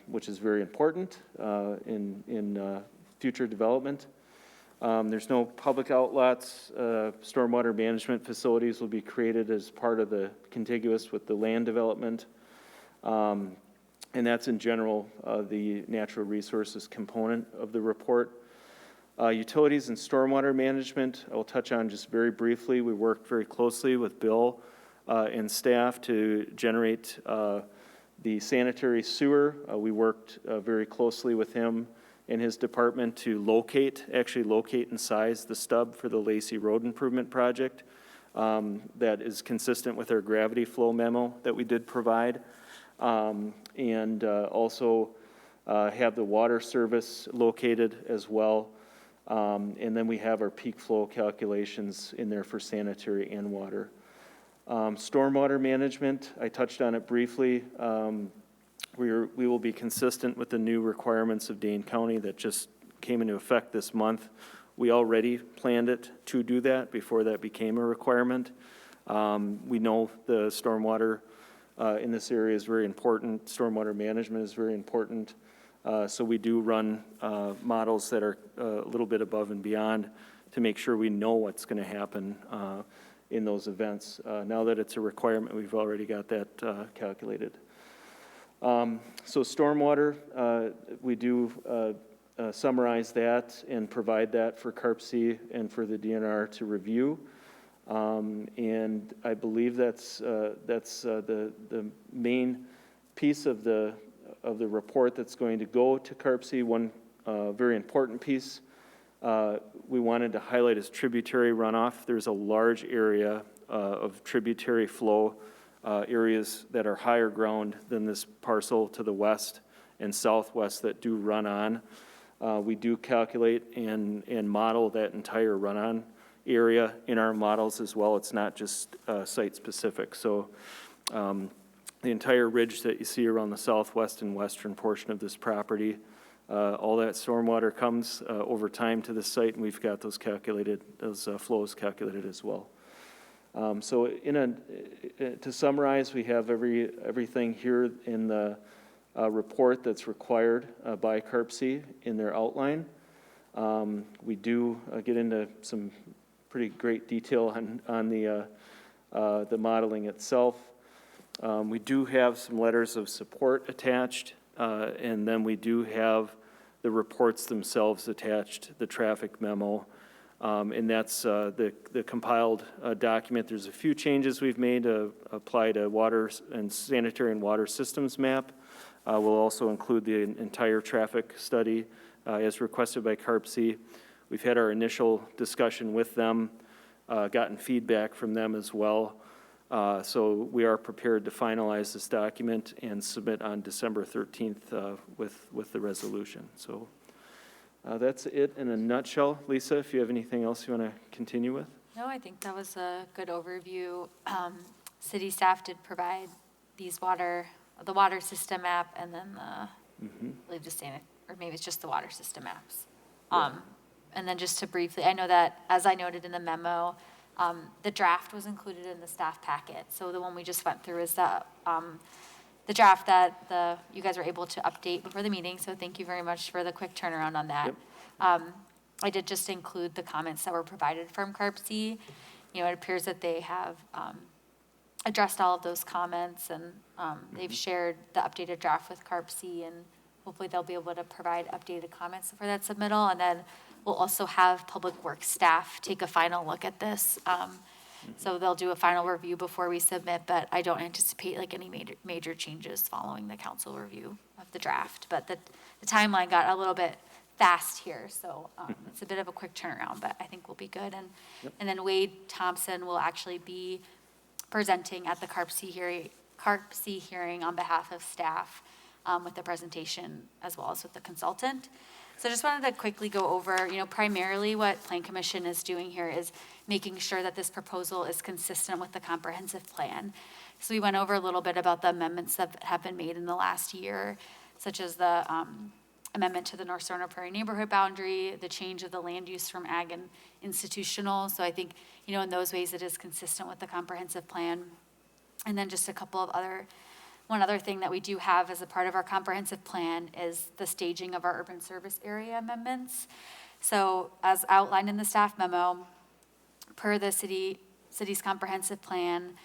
which is very important in future development. There's no public outlets. Stormwater management facilities will be created as part of the contiguous with the land development. And that's in general the natural resources component of the report. Utilities and stormwater management, I will touch on just very briefly. We worked very closely with Bill and staff to generate The sanitary sewer, we worked very closely with him in his department to actually locate and size the stub for the Lacey Road Improvement Project. That is consistent with our gravity flow memo that we did provide. And also have the water service located as well. And then we have our peak flow calculations in there for sanitary and water. Stormwater management, I touched on it briefly. We will be consistent with the new requirements of Dane County that just came into effect this month. We already planned it to do that before that became a requirement. We know the stormwater in this area is very important. Stormwater management is very important. So we do run models that are a little bit above and beyond to make sure we know what's going to happen in those events. Now that it's a requirement, we've already got that calculated. So stormwater, we do summarize that and provide that for CARP-C and for the DNR to review. And I believe that's the main piece of the report that's going to go to CARP-C. One very important piece we wanted to highlight is tributary runoff. There's a large area of tributary flow areas that are higher ground than this parcel to the west and southwest that do run on. We do calculate and model that entire run-on area in our models as well. It's not just site-specific. So the entire ridge that you see around the southwest and western portion of this property, all that stormwater comes over time to the site, and we've got those calculated, those flows calculated as well. So to summarize, we have everything here in the report that's required by CARP-C in their outline. We do get into some pretty great detail on the modeling itself. We do have some letters of support attached, and then we do have the reports themselves attached, the traffic memo, and that's the compiled document. There's a few changes we've made to apply to water and sanitary and water systems map. We'll also include the entire traffic study as requested by CARP-C. We've had our initial discussion with them, gotten feedback from them as well. So we are prepared to finalize this document and submit on December 13th with the resolution. So that's it in a nutshell. Lisa, if you have anything else you want to continue with? No, I think that was a good overview. City staff did provide the water system map, and then I believe or maybe it's just the water system maps. And then just to briefly, I know that, as I noted in the memo, the draft was included in the staff packet. So the one we just went through is the draft that you guys were able to update before the meeting. So thank you very much for the quick turnaround on that. I did just include the comments that were provided from CARP-C. It appears that they have addressed all of those comments, and they've shared the updated draft with CARP-C, and hopefully they'll be able to provide updated comments for that submittal. And then we'll also have Public Works staff take a final look at this. So they'll do a final review before we submit, but I don't anticipate like any major changes following the council review of the draft. But the timeline got a little bit fast here, so it's a bit of a quick turnaround, but I think we'll be good. And then Wade Thompson will actually be presenting at the CARP-C hearing on behalf of staff with the presentation as well as with the consultant. So I just wanted to quickly go over, primarily what Plan Commission is doing here is making sure that this proposal is consistent with the comprehensive plan. So we went over a little bit about the amendments that have been made in the last year, such as the amendment to the North Sorno Prairie neighborhood boundary, the change of the land use from ag and institutional. So I think, in those ways it is consistent with the comprehensive plan. And then just one other thing that we do have as a part of our comprehensive plan is the staging of our urban service area amendments. So as outlined in the staff memo, per the city's comprehensive plan,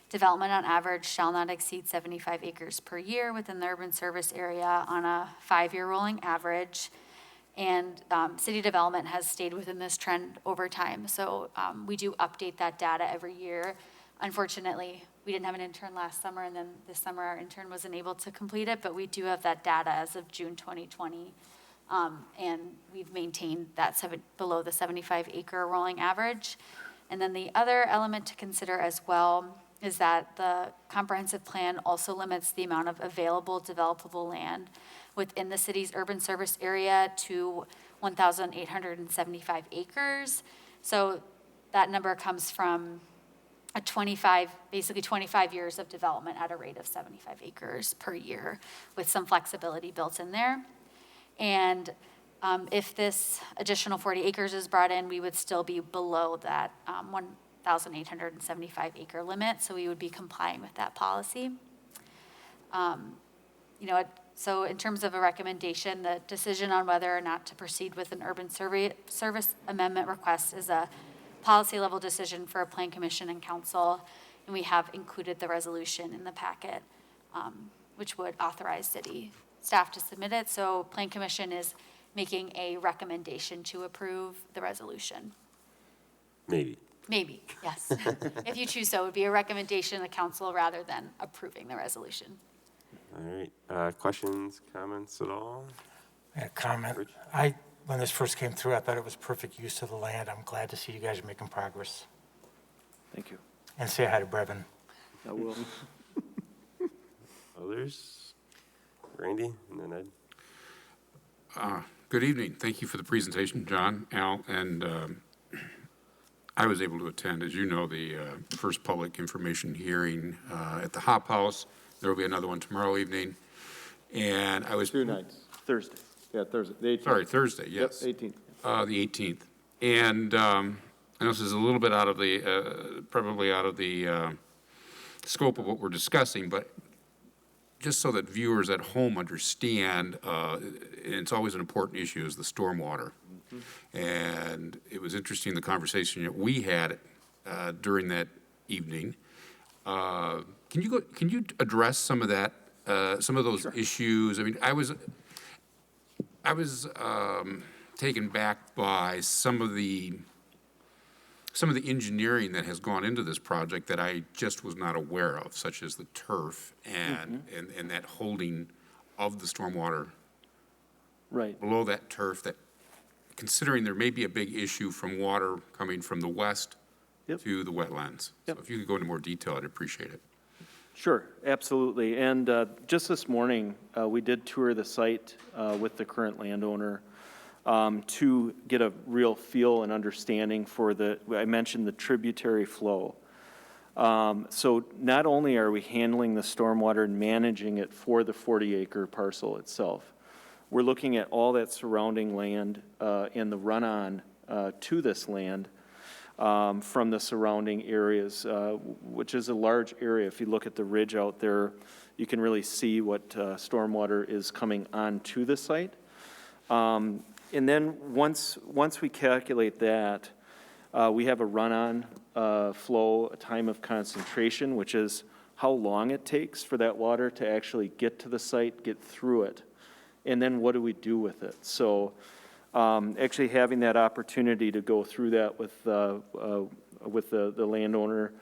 development on average shall not exceed 75 acres per year within the urban service area on a 5-year rolling average. And city development has stayed within this trend over time. So we do update that data every year. Unfortunately, we didn't have an intern last summer, and then this summer our intern wasn't able to complete it, but we do have that data as of June 2020. And we've maintained that below the 75 acre rolling average. And then the other element to consider as well is that the comprehensive plan also limits the amount of available developable land within the city's urban service area to 1,875 acres. So that number comes from basically 25 years of development at a rate of 75 acres per year, with some flexibility built in there. And if this additional 40 acres is brought in, we would still be below that 1,875 acre limit, so we would be complying with that policy. So in terms of a recommendation, the decision on whether or not to proceed with an urban service amendment request is a policy level decision for a plan commission and council, and we have included the resolution in the packet, which would authorize city staff to submit it. So plan commission is making a recommendation to approve the resolution. Maybe. Maybe, yes. If you choose so, it would be a recommendation to council rather than approving the resolution. All right. Questions, comments at all? A comment. When this first came through, I thought it was perfect use of the land. I'm glad to see you guys are making progress. Thank you. And say hi to Brevin. I will. Others? Randy, and then Ed. Good evening. Thank you for the presentation, John, Al, and I was able to attend, as you know, the first public information hearing at the Hop House. There will be another one tomorrow evening. And I was... 2 nights. Thursday. Yeah, Thursday. The 18th. Sorry, Thursday, yes. Yep, 18th. The 18th. And I know this is a little bit out of the, probably out of the scope of what we're discussing, but just so that viewers at home understand, and it's always an important issue, is the stormwater. Mm-hmm. And it was interesting, the conversation that we had during that evening. Can you address some of that, some of those Sure. issues? I mean, I was taken back by some of the engineering that has gone into this project that I just was not aware of, such as the turf and that holding of the stormwater Right. below that turf, that considering there may be a big issue from water coming from the west to the wetlands. So if you could go into more detail, I'd appreciate it. Sure, absolutely. And just this morning, we did tour the site with the current landowner to get a real feel and understanding for I mentioned the tributary flow. So not only are we handling the stormwater and managing it for the 40-acre parcel itself, we're looking at all that surrounding land and the run-on to this land from the surrounding areas, which is a large area. If you look at the ridge out there, you can really see what stormwater is coming onto the site. And then once we calculate that, we have a run-on flow, a time of concentration, which is how long it takes for that water to actually get to the site, get through it, and then what do we do with it? So actually having that opportunity to go through that with the landowner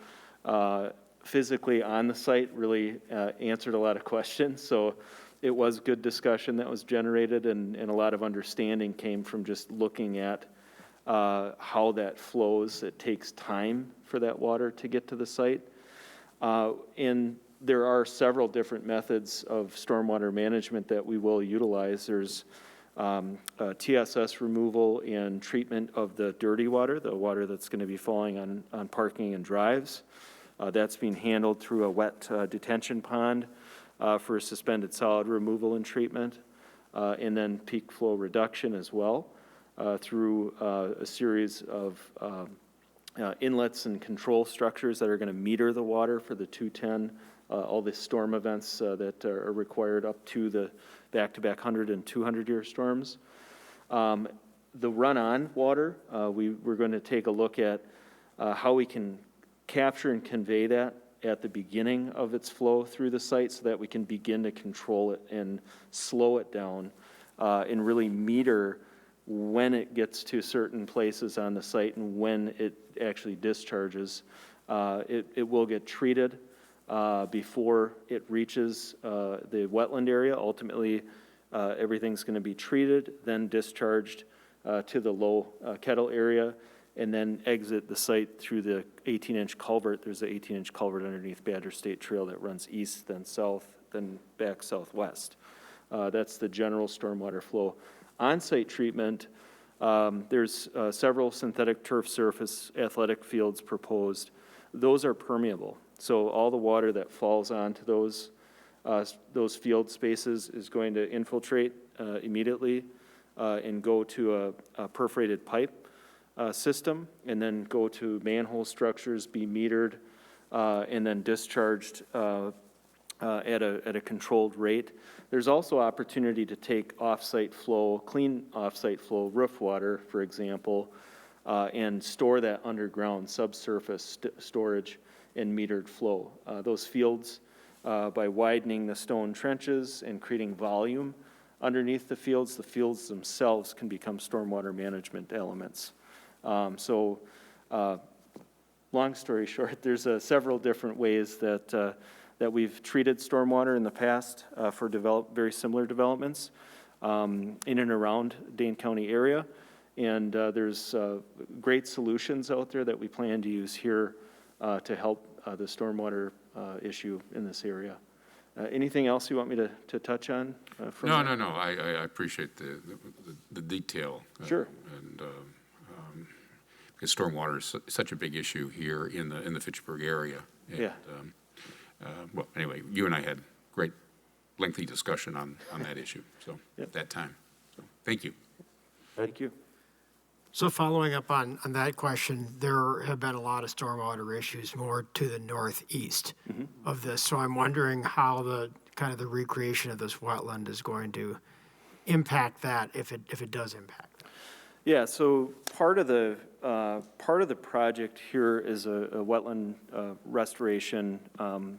physically on the site really answered a lot of questions. So it was good discussion that was generated, and a lot of understanding came from just looking at how that flows. It takes time for that water to get to the site. And there are several different methods of stormwater management that we will utilize. There's TSS removal and treatment of the dirty water, the water that's going to be falling on parking and drives. That's being handled through a wet detention pond for suspended solid removal and treatment, and then peak flow reduction as well through a series of inlets and control structures that are going to meter the water for the 210, all the storm events that are required up to the back-to-back 100 and 200-year storms. The run-on water, we're going to take a look at how we can capture and convey that at the beginning of its flow through the site so that we can begin to control it and slow it down and really meter when it gets to certain places on the site and when it actually discharges. It will get treated before it reaches the wetland area. Ultimately, everything's going to be treated, then discharged to the low kettle area, and then exit the site through the 18-inch culvert. There's an 18-inch culvert underneath Badger State Trail that runs east, then south, then back southwest. That's the general stormwater flow. On-site treatment, there's several synthetic turf surface athletic fields proposed. Those are permeable. So all the water that falls onto those field spaces is going to infiltrate immediately and go to a perforated pipe system, and then go to manhole structures, be metered, and then discharged at a controlled rate. There's also opportunity to take off-site flow, clean off-site flow, roof water, for example, and store that underground subsurface storage and metered flow. Those fields, by widening the stone trenches and creating volume underneath the fields themselves can become stormwater management elements. Long story short, there's several different ways that we've treated stormwater in the past for very similar developments in and around Dane County area. And there's great solutions out there that we plan to use here to help the stormwater issue in this area. Anything else you want me to touch on? No. I appreciate the detail. Sure. And because stormwater is such a big issue here in the Fitchburg area. And, yeah. Well, anyway, you and I had great, lengthy discussion on that issue. So at that time. So thank you. Thank you. So following up on that question, there have been a lot of stormwater issues more to the northeast of this. So I'm wondering how the recreation of this wetland is going to impact that, if it does impact that. Yeah, so part of the project here is a wetland restoration,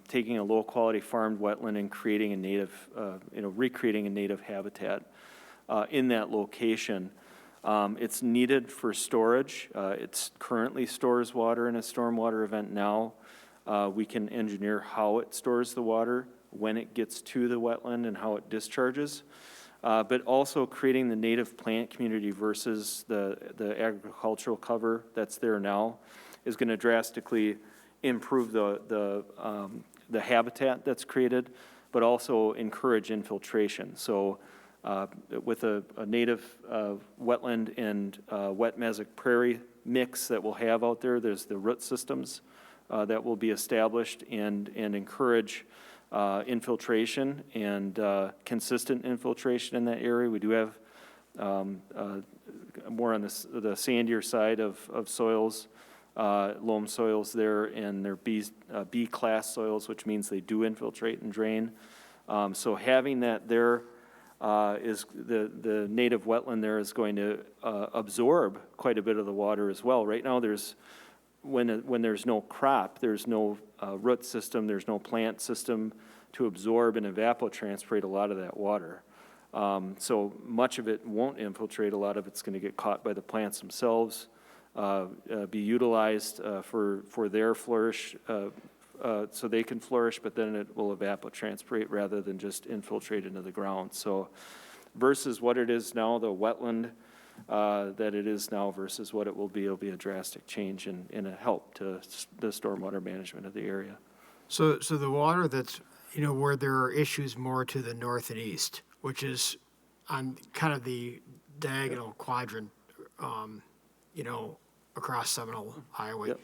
taking a low-quality farmed wetland and creating a native, recreating a native habitat in that location. It's needed for storage. It currently stores water in a stormwater event now. We can engineer how it stores the water, when it gets to the wetland, and how it discharges. But also creating the native plant community versus the agricultural cover that's there now is going to drastically improve the habitat that's created, but also encourage infiltration. So with a native wetland and wet mesic prairie mix that we'll have out there, there's the root systems that will be established and encourage infiltration and consistent infiltration in that area. We do have more on the sandier side of soils, loam soils there, and they're B-class soils, which means they do infiltrate and drain. So having that there is the native wetland there is going to absorb quite a bit of the water as well. Right now, when there's no crop, there's no root system, there's no plant system to absorb and evapotranspirate a lot of that water. So much of it won't infiltrate. A lot of it's going to get caught by the plants themselves, be utilized for their flourish, so they can flourish, but then it will evapotranspirate rather than just infiltrate into the ground. So versus what it is now, the wetland that it is now versus what it will be, it'll be a drastic change and a help to the stormwater management of the area. So the water that's, where there are issues more to the north and east, which is on kind of the diagonal quadrant, across Seminole Highway. Yep.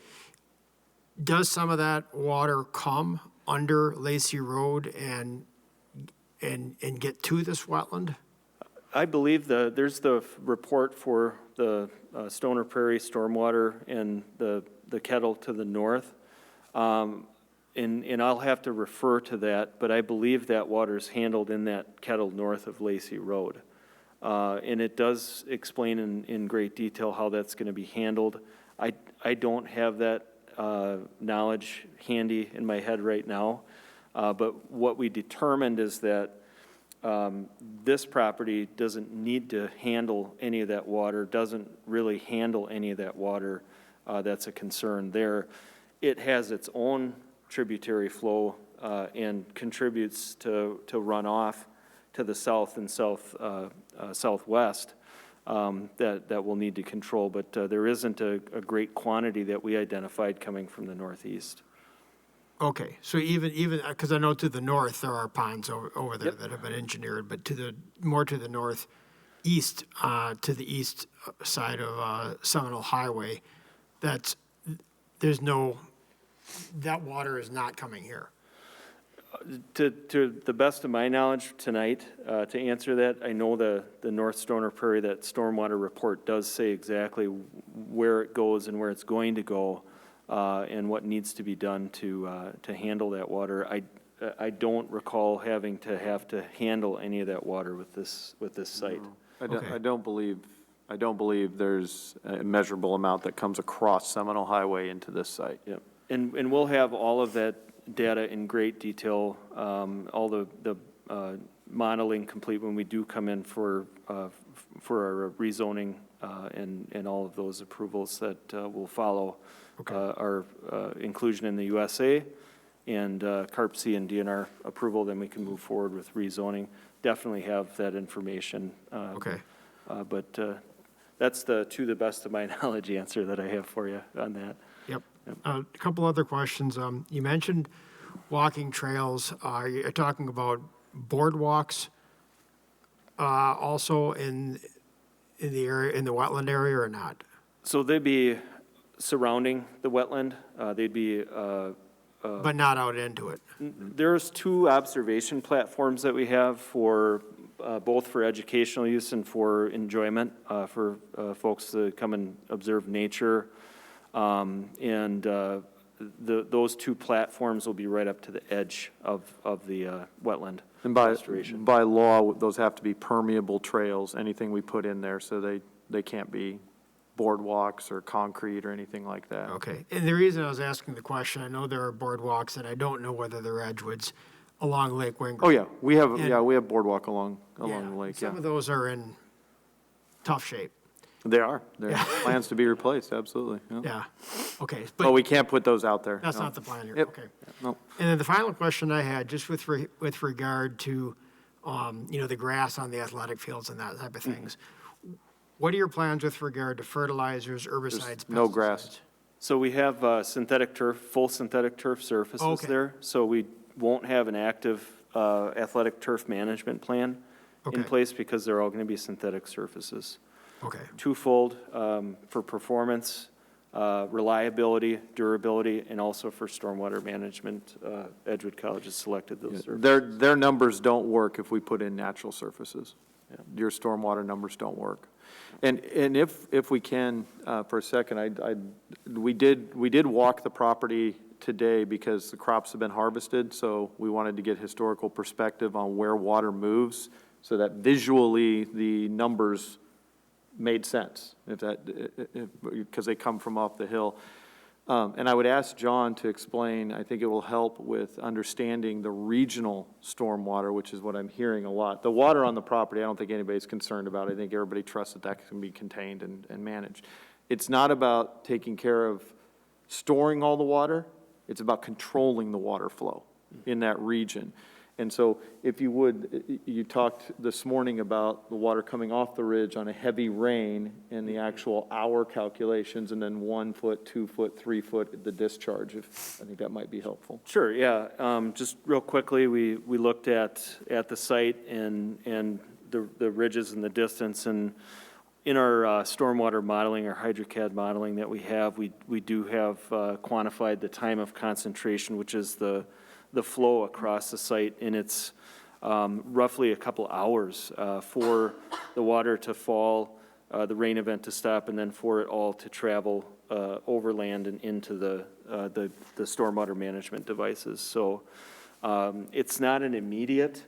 Does some of that water come under Lacey Road and get to this wetland? I believe there's the report for the Stoner Prairie stormwater and the kettle to the north. And I'll have to refer to that, but I believe that water is handled in that kettle north of Lacey Road. And it does explain in great detail how that's going to be handled. I don't have that knowledge handy in my head right now, but what we determined is that this property doesn't need to handle any of that water, doesn't really handle any of that water. That's a concern there. It has its own tributary flow and contributes to runoff to the south and southwest that we'll need to control. But there isn't a great quantity that we identified coming from the northeast. Okay, so even, because I know to the north, there are ponds over there that have been engineered, but more to the northeast, to the east side of Seminole Highway, that water is not coming here. To the best of my knowledge tonight, to answer that, I know the North Stoner Prairie, that stormwater report does say exactly where it goes and where it's going to go, and what needs to be done to handle that water. I don't recall having to handle any of that water with this site. Okay. I don't believe there's a measurable amount that comes across Seminole Highway into this site. Yep. And we'll have all of that data in great detail, all the modeling complete when we do come in for our rezoning and all of those approvals that will follow our inclusion in the USA and CARP-C and DNR approval. Then we can move forward with rezoning. Definitely have that information. But that's to the best of my knowledge answer that I have for you on that. Yep. A couple other questions. You mentioned walking trails. You're talking about boardwalks also in the area, in the wetland area, or not? So they'd be surrounding the wetland. They'd be but not out into it. There's 2 observation platforms that we have for both for educational use and for enjoyment for folks to come and observe nature. Those 2 platforms will be right up to the edge of the wetland. And by law, those have to be permeable trails, anything we put in there, so they can't be boardwalks or concrete or anything like that. Okay. And the reason I was asking the question, I know there are boardwalks, and I don't know whether they're Edgewoods along Lake Wingram. Oh, yeah. We have boardwalk along the lake, Some of those are in tough shape. They are. There are plans to be replaced, absolutely. Yeah. Okay. But we can't put those out there. That's no. not the plan here. Yep. Okay. No. And then the final question I had, just with regard to, the grass on the athletic fields and that type of things. What are your plans with regard to fertilizers, herbicides, no pesticides? grass. So we have synthetic turf, full synthetic turf surfaces there. So we won't have an active athletic turf management plan in place because they're all going to be synthetic surfaces. Okay. Twofold, for performance, reliability, durability, and also for stormwater management. Edgewood College has selected those surfaces. Their numbers don't work if we put in natural surfaces. Yeah. Your stormwater numbers don't work. And if we can, for a second, we did walk the property today because the crops have been harvested, so we wanted to get historical perspective on where water moves, so that visually the numbers made sense, because they come from off the hill. And I would ask John to explain, I think it will help with understanding the regional stormwater, which is what I'm hearing a lot. The water on the property, I don't think anybody's concerned about. I think everybody trusts that that can be contained and managed. It's not about taking care of storing all the water. It's about controlling the water flow in that region. And so if you would, you talked this morning about the water coming off the ridge on a heavy rain and the actual hour calculations, and then 1 foot, 2 foot, 3 foot, the discharge. I think that might be helpful. Sure, yeah. Just real quickly, we looked at the site and the ridges and the distance, and in our stormwater modeling, our HydroCAD modeling that we have, we do have quantified the time of concentration, which is the flow across the site, and it's roughly a couple hours for the water to fall, the rain event to stop, and then for it all to travel overland and into the stormwater management devices. So it's not an immediate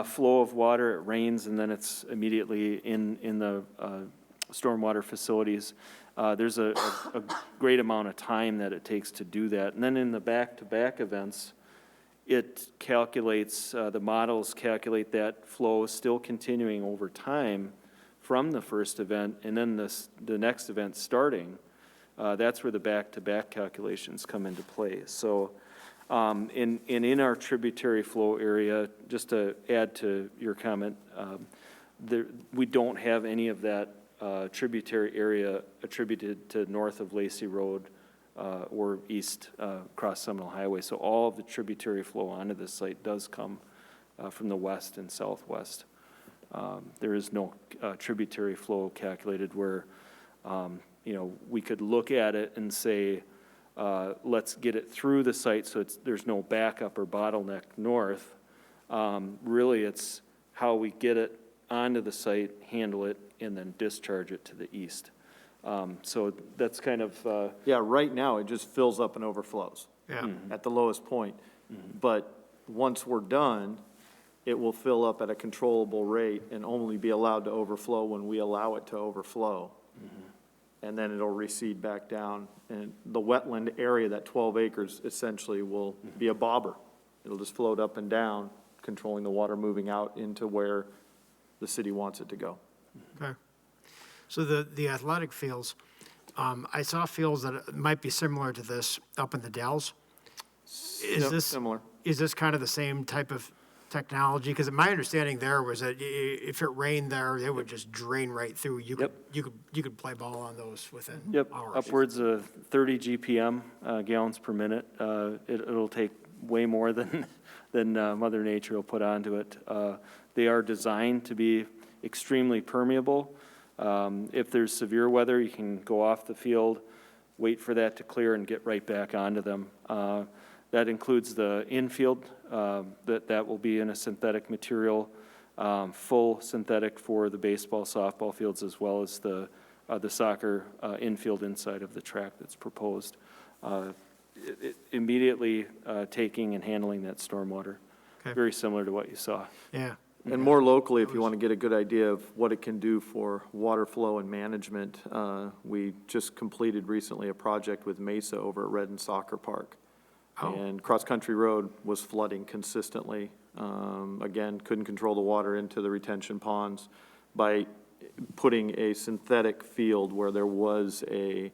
flow of water. It rains and then it's immediately in the stormwater facilities. There's a great amount of time that it takes to do that. And then in the back-to-back events, it calculates, the models calculate that flow still continuing over time from the first event, and then the next event starting. That's where the back-to-back calculations come into play. So In our tributary flow area, just to add to your comment, we don't have any of that tributary area attributed to north of Lacey Road or east across Seminole Highway. So all of the tributary flow onto this site does come from the west and southwest. There is no tributary flow calculated where, we could look at it and say, let's get it through the site so there's no backup or bottleneck north. Really, it's how we get it onto the site, handle it, and then discharge it to the east. So that's kind of... Yeah, right now, it just fills up and overflows. Yeah. At the lowest point. But once we're done, it will fill up at a controllable rate and only be allowed to overflow when we allow it to overflow. And then it'll recede back down. And the wetland area, that 12 acres, essentially will be a bobber. It'll just float up and down, controlling the water moving out into where the city wants it to go. Okay. So the athletic fields, I saw fields that might be similar to this up in the Dells. Similar. Is this kind of the same type of technology? Because my understanding there was that if it rained there, it would just drain right through. You could play ball on those within hours. Upwards of 30 GPM, gallons per minute. It'll take way more than Mother Nature will put onto it. They are designed to be extremely permeable. If there's severe weather, you can go off the field, wait for that to clear, and get right back onto them. That includes the infield, that will be in a synthetic material, full synthetic for the baseball, softball fields, as well as the soccer infield inside of the track that's proposed. Immediately taking and handling that stormwater. Okay. Very similar to what you saw. Yeah. And more locally, if you want to get a good idea of what it can do for water flow and management, we just completed recently a project with Mesa over at Redden Soccer Park. Oh. And Cross Country Road was flooding consistently. Again, couldn't control the water into the retention ponds. By putting a synthetic field where there was a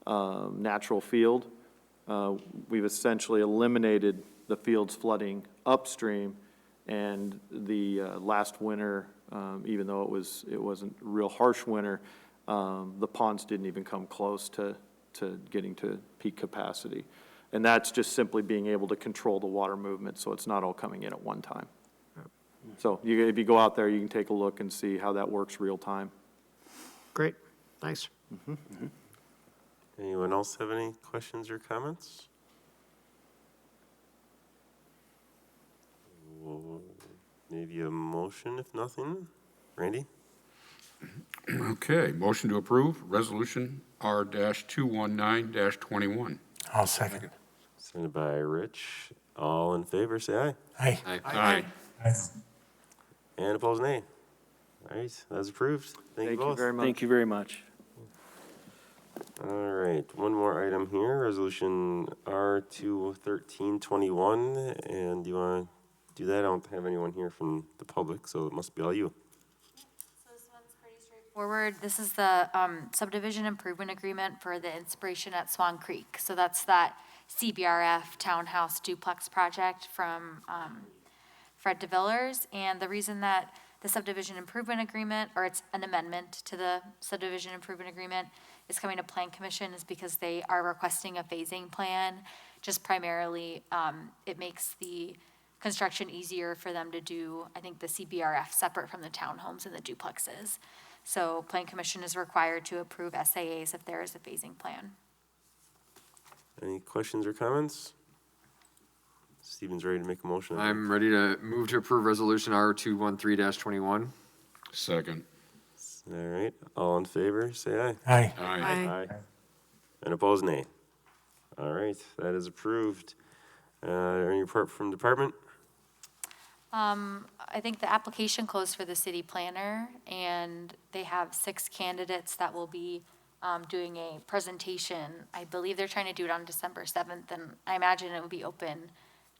natural field, we've essentially eliminated the field's flooding upstream. And the last winter, even though it wasn't a real harsh winter, the ponds didn't even come close to getting to peak capacity. And that's just simply being able to control the water movement so it's not all coming in at one time. So if you go out there, you can take a look and see how that works real time. Great, thanks. Anyone else have any questions or comments? Well, maybe a motion, if nothing. Randy? Okay, motion to approve Resolution R-219-21. I'll second. Sent by Rich. All in favor, say aye. Aye. Aye. And opposed, nay. All right, that's approved. Thank you both. very much. Thank you very much. All right, one more item here, Resolution R-213-21. And do you want to do that? I don't have anyone here from the public, so it must be all you. So this one's pretty straightforward. This is the subdivision improvement agreement for the Inspiration at Swan Creek. So that's that CBRF townhouse duplex project from Fred DeVillers. And the reason that the subdivision improvement agreement, or it's an amendment to the subdivision improvement agreement, is coming to Plan Commission is because they are requesting a phasing plan. Just primarily, it makes the construction easier for them to do, I think, the CBRF separate from the townhomes and the duplexes. So Plan Commission is required to approve SAAs if there is a phasing plan. Any questions or comments? Stephen's ready to make a motion. I'm ready to move to approve Resolution R-213-21. Second. All right, all in favor, say aye. Aye. Aye. And opposed, nay. All right, that is approved. Any report from department? I think the application closed for the city planner, and they have 6 candidates that will be doing a presentation. I believe they're trying to do it on December 7th, and I imagine it will be open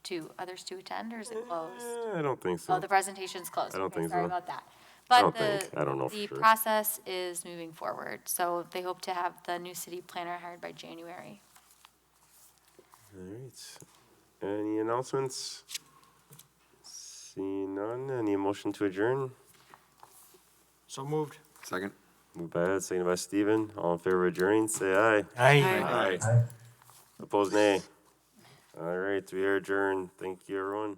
to others to attend, or is it closed? I don't think so. Oh, the presentation's closed. I don't Okay, think sorry so. about that. I But don't know for the sure. process is moving forward, so they hope to have the new city planner hired by January. All right. Any announcements? Seeing none, any motion to adjourn? So moved. Second. Moved by Ed, seconded by Steven. All in favor of adjourning, say aye. Aye. Opposed, nay. All right, we are adjourned. Thank you, everyone.